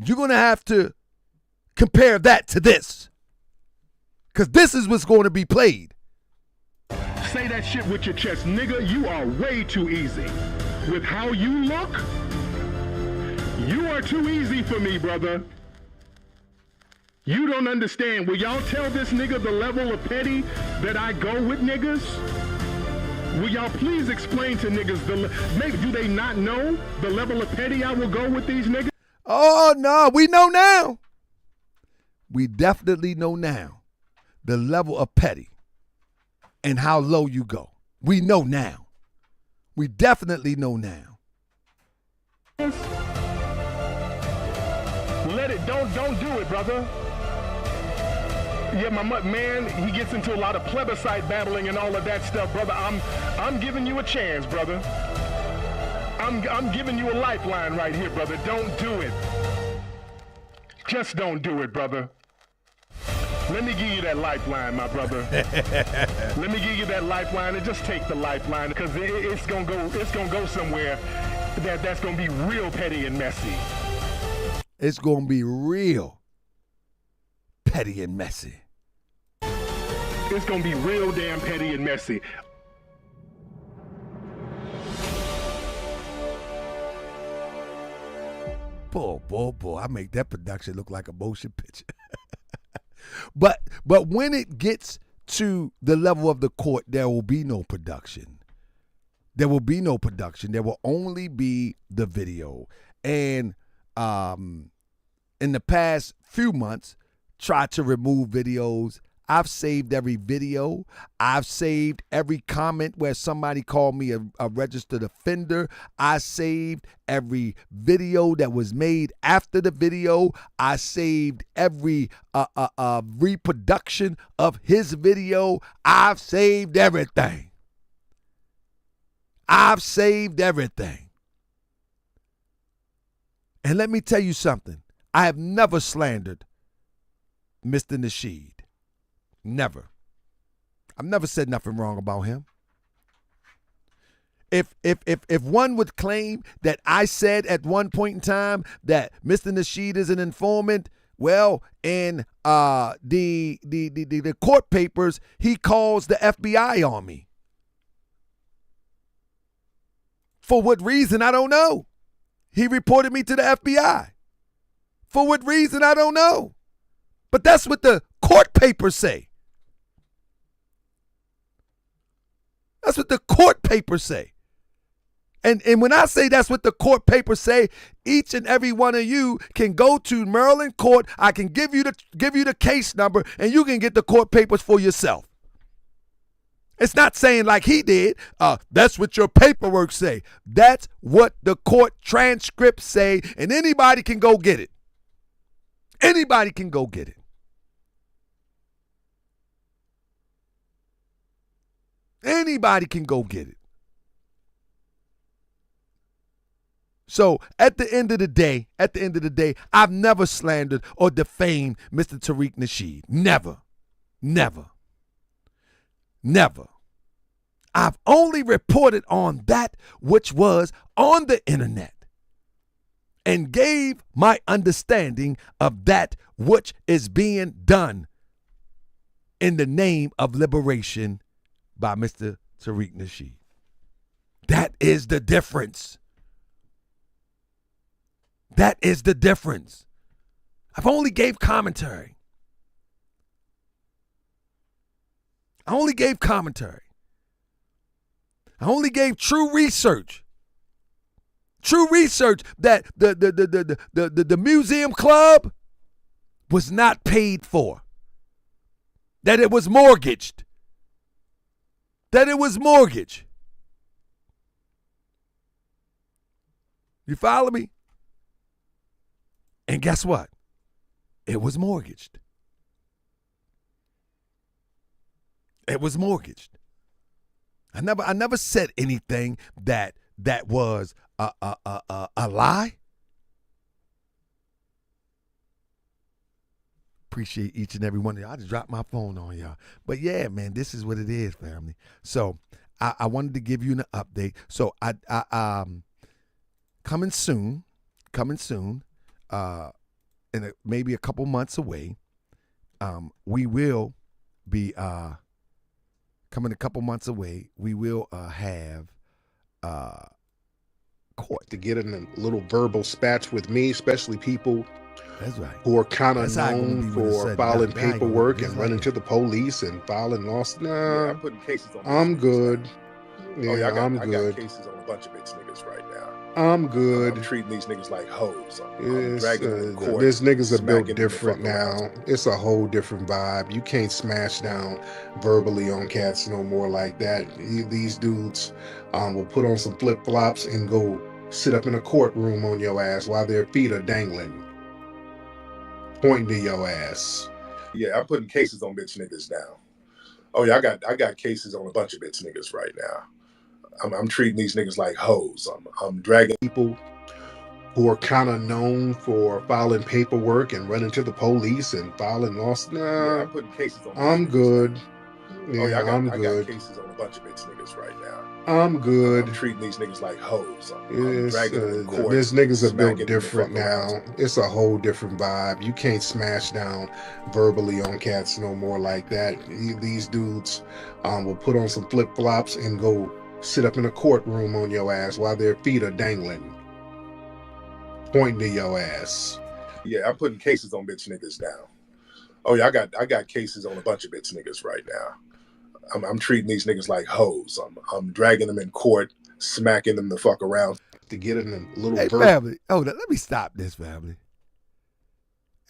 you're going to have to compare that to this. Because this is what's going to be played. Say that shit with your chest. Nigga, you are way too easy. With how you look, you are too easy for me, brother. You don't understand. Will y'all tell this nigga the level of petty that I go with niggas? Will y'all please explain to niggas, maybe do they not know the level of petty I will go with these niggas? Oh, no, we know now. We definitely know now the level of petty and how low you go. We know now. We definitely know now. Let it, don't do it, brother. Yeah, man, he gets into a lot of plebiscite battling and all of that stuff, brother. I'm giving you a chance, brother. I'm giving you a lifeline right here, brother. Don't do it. Just don't do it, brother. Let me give you that lifeline, my brother. Let me give you that lifeline and just take the lifeline, because it's gonna go somewhere that's gonna be real petty and messy. It's gonna be real petty and messy. It's gonna be real damn petty and messy. Boy, I make that production look like a motion picture. But when it gets to the level of the court, there will be no production. There will be no production. There will only be the video. And in the past few months, tried to remove videos. I've saved every video. I've saved every comment where somebody called me a registered offender. I saved every video that was made after the video. I saved every reproduction of his video. I've saved everything. I've saved everything. And let me tell you something. I have never slandered Mr. Nasheed. Never. I've never said nothing wrong about him. If one would claim that I said at one point in time that Mr. Nasheed is an informant, well, in the court papers, he calls the FBI on me. For what reason, I don't know. He reported me to the FBI. For what reason, I don't know. But that's what the court papers say. That's what the court papers say. And when I say that's what the court papers say, each and every one of you can go to Maryland court. I can give you the case number, and you can get the court papers for yourself. It's not saying like he did, that's what your paperwork say. That's what the court transcripts say, and anybody can go get it. Anybody can go get it. Anybody can go get it. So at the end of the day, I've never slandered or defamed Mr. Tariq Nasheed. Never. I've only reported on that which was on the internet and gave my understanding of that which is being done in the name of liberation by Mr. Tariq Nasheed. That is the difference. That is the difference. I've only gave commentary. I only gave true research. True research that the museum club was not paid for. That it was mortgaged. You follow me? And guess what? It was mortgaged. I never said anything that was a lie. Appreciate each and every one of y'all. I just dropped my phone on y'all. But yeah, man, this is what it is, family. So I wanted to give you an update. So I coming soon, in maybe a couple months away, we will be coming a couple months away. We will have court to get in a little verbal spats with me, especially people That's right. who are kind of That's how it known gonna be when it's for said. filing Now you paperwork gonna- and it's running like- to the police and filing lawsuits. Yeah, Nah, I'm putting cases on. I'm bitch niggas good. now. Yeah, Oh yeah, I I'm got good. cases on a bunch of bitch niggas right now. I'm good. I'm treating these niggas like hoes. I'm dragging them in court. These niggas are built smacking them the different fuck now. around. It's a whole different vibe. You can't smash down verbally on cats no more like that. These dudes will put on some flip-flops and go sit up in a courtroom on your ass while their feet are dangling, pointing to your ass. Yeah, I'm putting cases on bitch niggas now. Oh yeah, I got cases on a bunch of bitch niggas right now. I'm treating these niggas like hoes. I'm dragging people who are kind of known for filing paperwork and running to the police and filing lawsuits. Yeah, I'm putting cases on. I'm good. Yeah, I'm I good. got cases on a bunch of bitch niggas right now. I'm good. I'm treating these niggas like hoes. I'm dragging them in court. These niggas are built smacking them the different fuck now. around. It's a whole different vibe. You can't smash down verbally on cats no more like that. These dudes will put on some flip-flops and go sit up in a courtroom on your ass while their feet are dangling, pointing to your ass. Yeah, I'm putting cases on bitch niggas now. Oh yeah, I got cases on a bunch of bitch niggas right now. I'm treating these niggas like hoes. I'm dragging them in court, smacking them the fuck around. To get in a little Hey, family. Hold on. Let me stop this, family.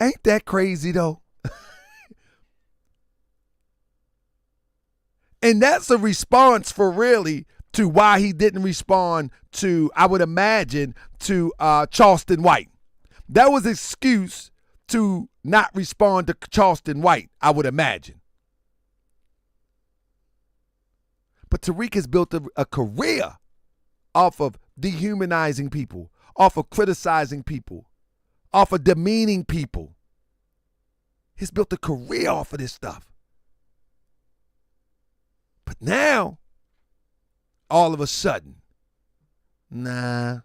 Ain't that crazy, though? And that's a response for really to why he didn't respond to, I would imagine, to Charleston White. That was an excuse to not respond to Charleston White, I would imagine. But Tariq has built a career off of dehumanizing people, off of criticizing people, off of demeaning people. He's built a career off of this stuff. But now, all of a sudden, nah,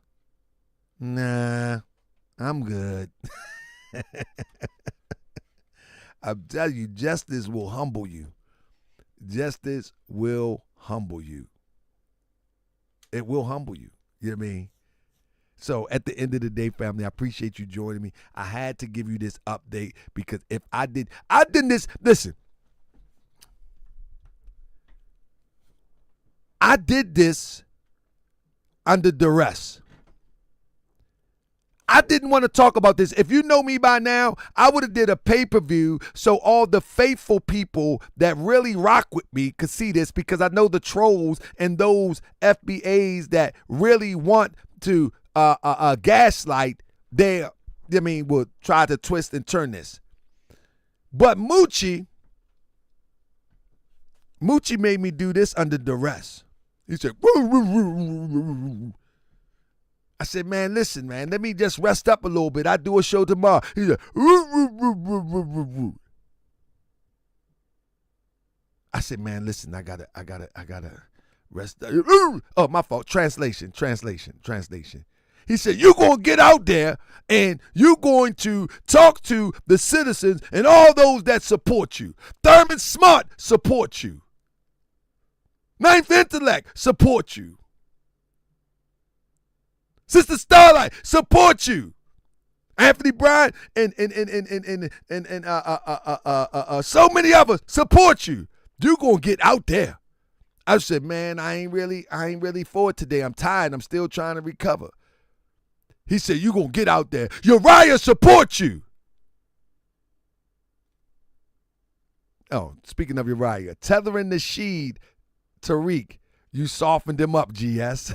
I'm good. I'm telling you, justice will humble you. Justice will humble you. It will humble you. You know what I mean? So at the end of the day, family, I appreciate you joining me. I had to give you this update because if I did this, listen. I did this under duress. I didn't want to talk about this. If you know me by now, I would have did a pay-per-view so all the faithful people that really rock with me could see this, because I know the trolls and those FBAs that really want to gaslight, will try to twist and turn this. But Moochie made me do this under duress. He said, woo, woo, woo, woo, woo, woo. I said, man, listen, man, let me just rest up a little bit. I do a show tomorrow. He said, woo, woo, woo, woo, woo, woo, woo. I said, man, listen, I gotta rest. Oh, my fault. Translation. He said, you're going to get out there and you're going to talk to the citizens and all those that support you. Thurman Smart support you. Ninth Intellect support you. Sister Starlight support you. Anthony Bryan and so many others support you. You gonna get out there. I said, man, I ain't really for it today. I'm tired. I'm still trying to recover. He said, you gonna get out there. Uriah supports you. Oh, speaking of Uriah, Tariq Nasheed, Tariq, you softened him up, GS.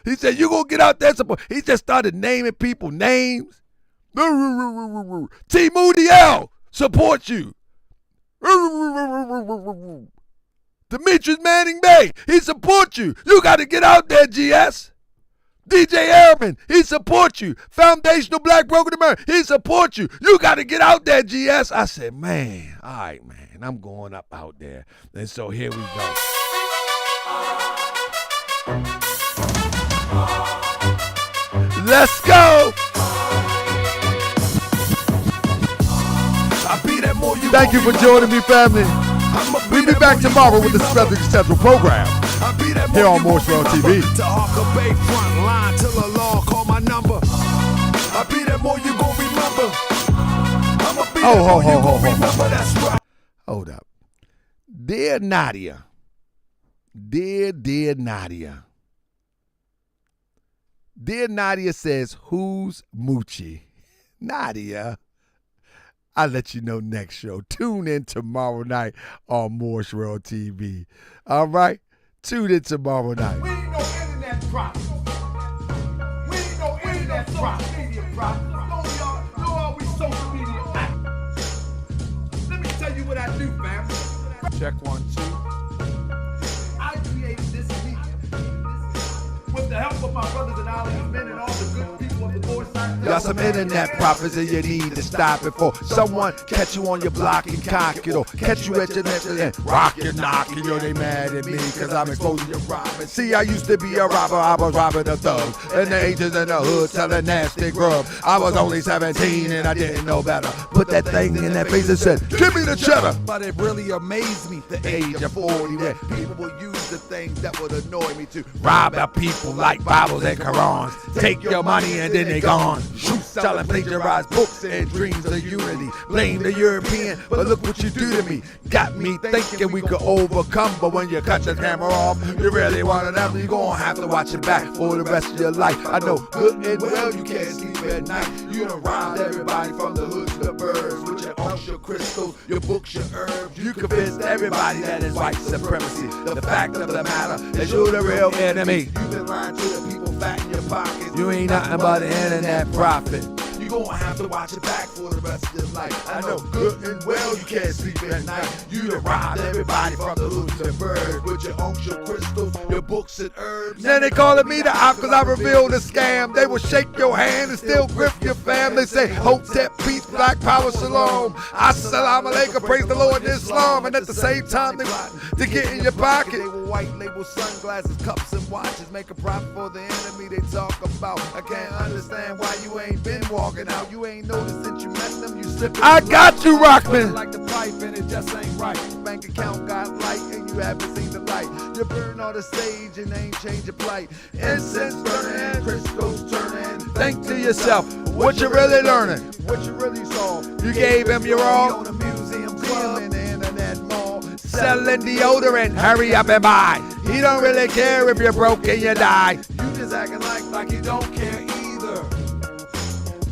He said, you gonna get out there support. He just started naming people names. T. Moody L supports you. Demetrius Manning Bay, he supports you. You got to get out there, GS. DJ Airman, he supports you. Foundational Black Broken America, he supports you. You got to get out there, GS. I said, man, all right, man, I'm going up out there. And so here we go. Let's go. Thank you for joining me, family. We'll be back tomorrow with the Subject Central program here on Moorish World TV. Taharka Bey front line till the law call my number. I be that more you gon' remember. I'ma be that more you gon' remember. That's right. Hold up. Dear Nadia. Dear Nadia says, who's Moochie? Nadia, I'll let you know next show. Tune in tomorrow night on Moorish World TV. All right? Tune in tomorrow night. We ain't no internet prop. We ain't no internet prop. No, all we social media actors. Let me tell you what I do, fam. Check 1, 2. I created this media with the help of my brothers and all these men and all the good people of the Moorish side. Got some internet prophets and you need to stop it for someone catch you on your block and cock it or catch you at your neck and rock your knock and they mad at me cause I'm exposing your robbing. See, I used to be a robber, I was robbing the thugs and the agents in the hood selling nasty grub. I was only 17 and I didn't know better. Put that thing in that face and said, give me the cheddar. But it really amazed me the age of 40 that people will use the things that would annoy me to rob our people like Bibles and Qurans. Take your money and then they gone. Shoot, selling plagiarized books and dreams of unity. Blame the European, but look what you do to me. Got me thinking we could overcome, but when you cut the camera off, you really want it out. You're gonna have to watch it back for the rest of your life. I know good and well you can't sleep at night. You done robbed everybody from the hood to the birds with your unks, your crystals, your books, your herbs. You convinced everybody that is white supremacy. The fact of the matter is you're the real enemy. You've been lying to the people fat in your pockets. You ain't nothing but an internet prophet. You gonna have to watch it back for the rest of your life. I know good and well you can't sleep at night. You done robbed everybody from the hood to the birds with your unks, your crystals, your books and herbs. Then they calling me the op cause I revealed the scam. They will shake your hand and still grip your fam. They say Hotep, peace, black power, shalom. Assalamu alaikum, praise the Lord in Islam. And at the same time they to get in your pocket. They will white label sunglasses, cups and watches. Make a profit for the enemy they talk about. I can't understand why you ain't been walking out. You ain't noticed since you met them, you slipping. I got you, Rockman. Like the pipe and it just ain't right. Bank account got light and you haven't seen the light. You burn all the sage and ain't change your plight. Incense burning, crystals turning. Think to yourself, what you really learning? What you really saw? You gave him your all. On the museum club and the internet mall. Selling deodorant, hurry up and buy. He don't really care if you're broke and you die. You just acting like you don't care either.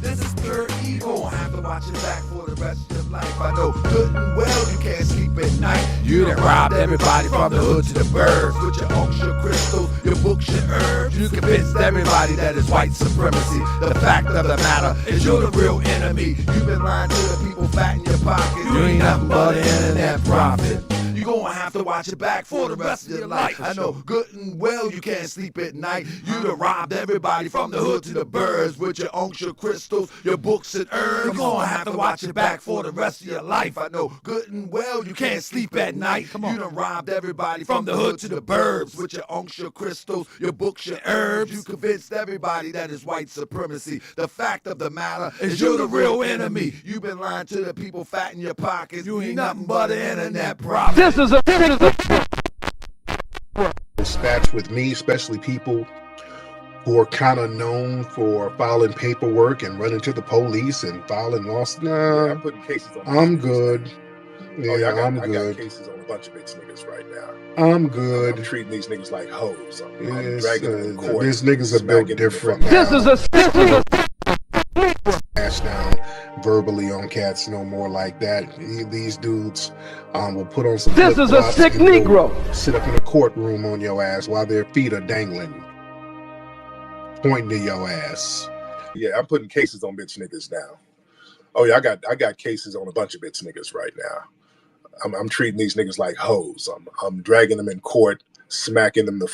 This is pure evil. Have to watch it back for the rest of your life. I know good and well you can't sleep at night. You done robbed everybody from the hood to the birds with your unks, your crystals, your books, your herbs. You convinced everybody that it's white supremacy. The fact of the matter is you're the real enemy. You've been lying to the people fat in your pocket. You ain't nothing but an internet prophet. You gonna have to watch it back for the rest of your life. I know good and well you can't sleep at night. You done robbed everybody from the hood to the birds with your unks, your crystals, your books and herbs. You gonna have to watch it back for the rest of your life. I know good and well you can't sleep at night. You done robbed everybody from the hood to the burbs with your unks, your crystals, your books, your herbs. You convinced everybody that it's white supremacy. The fact of the matter is you're the real enemy. You've been lying to the people fat in your pockets. You ain't nothing but an internet prophet. Dispatch with me, especially people who are kind of known for filing paperwork and running to the police and filing lawsuits. Nah, I'm putting cases on. I'm good. Yeah, I'm I good. got cases on a bunch of bitch niggas right now. I'm good. I'm treating these niggas like hoes. I'm dragging them in court. These niggas are built different. This is a Smash down verbally on cats no more like that. These dudes will put on some. This is a sick Negro. Sit up in a courtroom on your ass while their feet are dangling, pointing to your ass. Yeah, I'm putting cases on bitch niggas now. Oh yeah, I got cases on a bunch of bitch niggas right now. I'm treating these niggas like hoes. I'm dragging them in court, smacking them the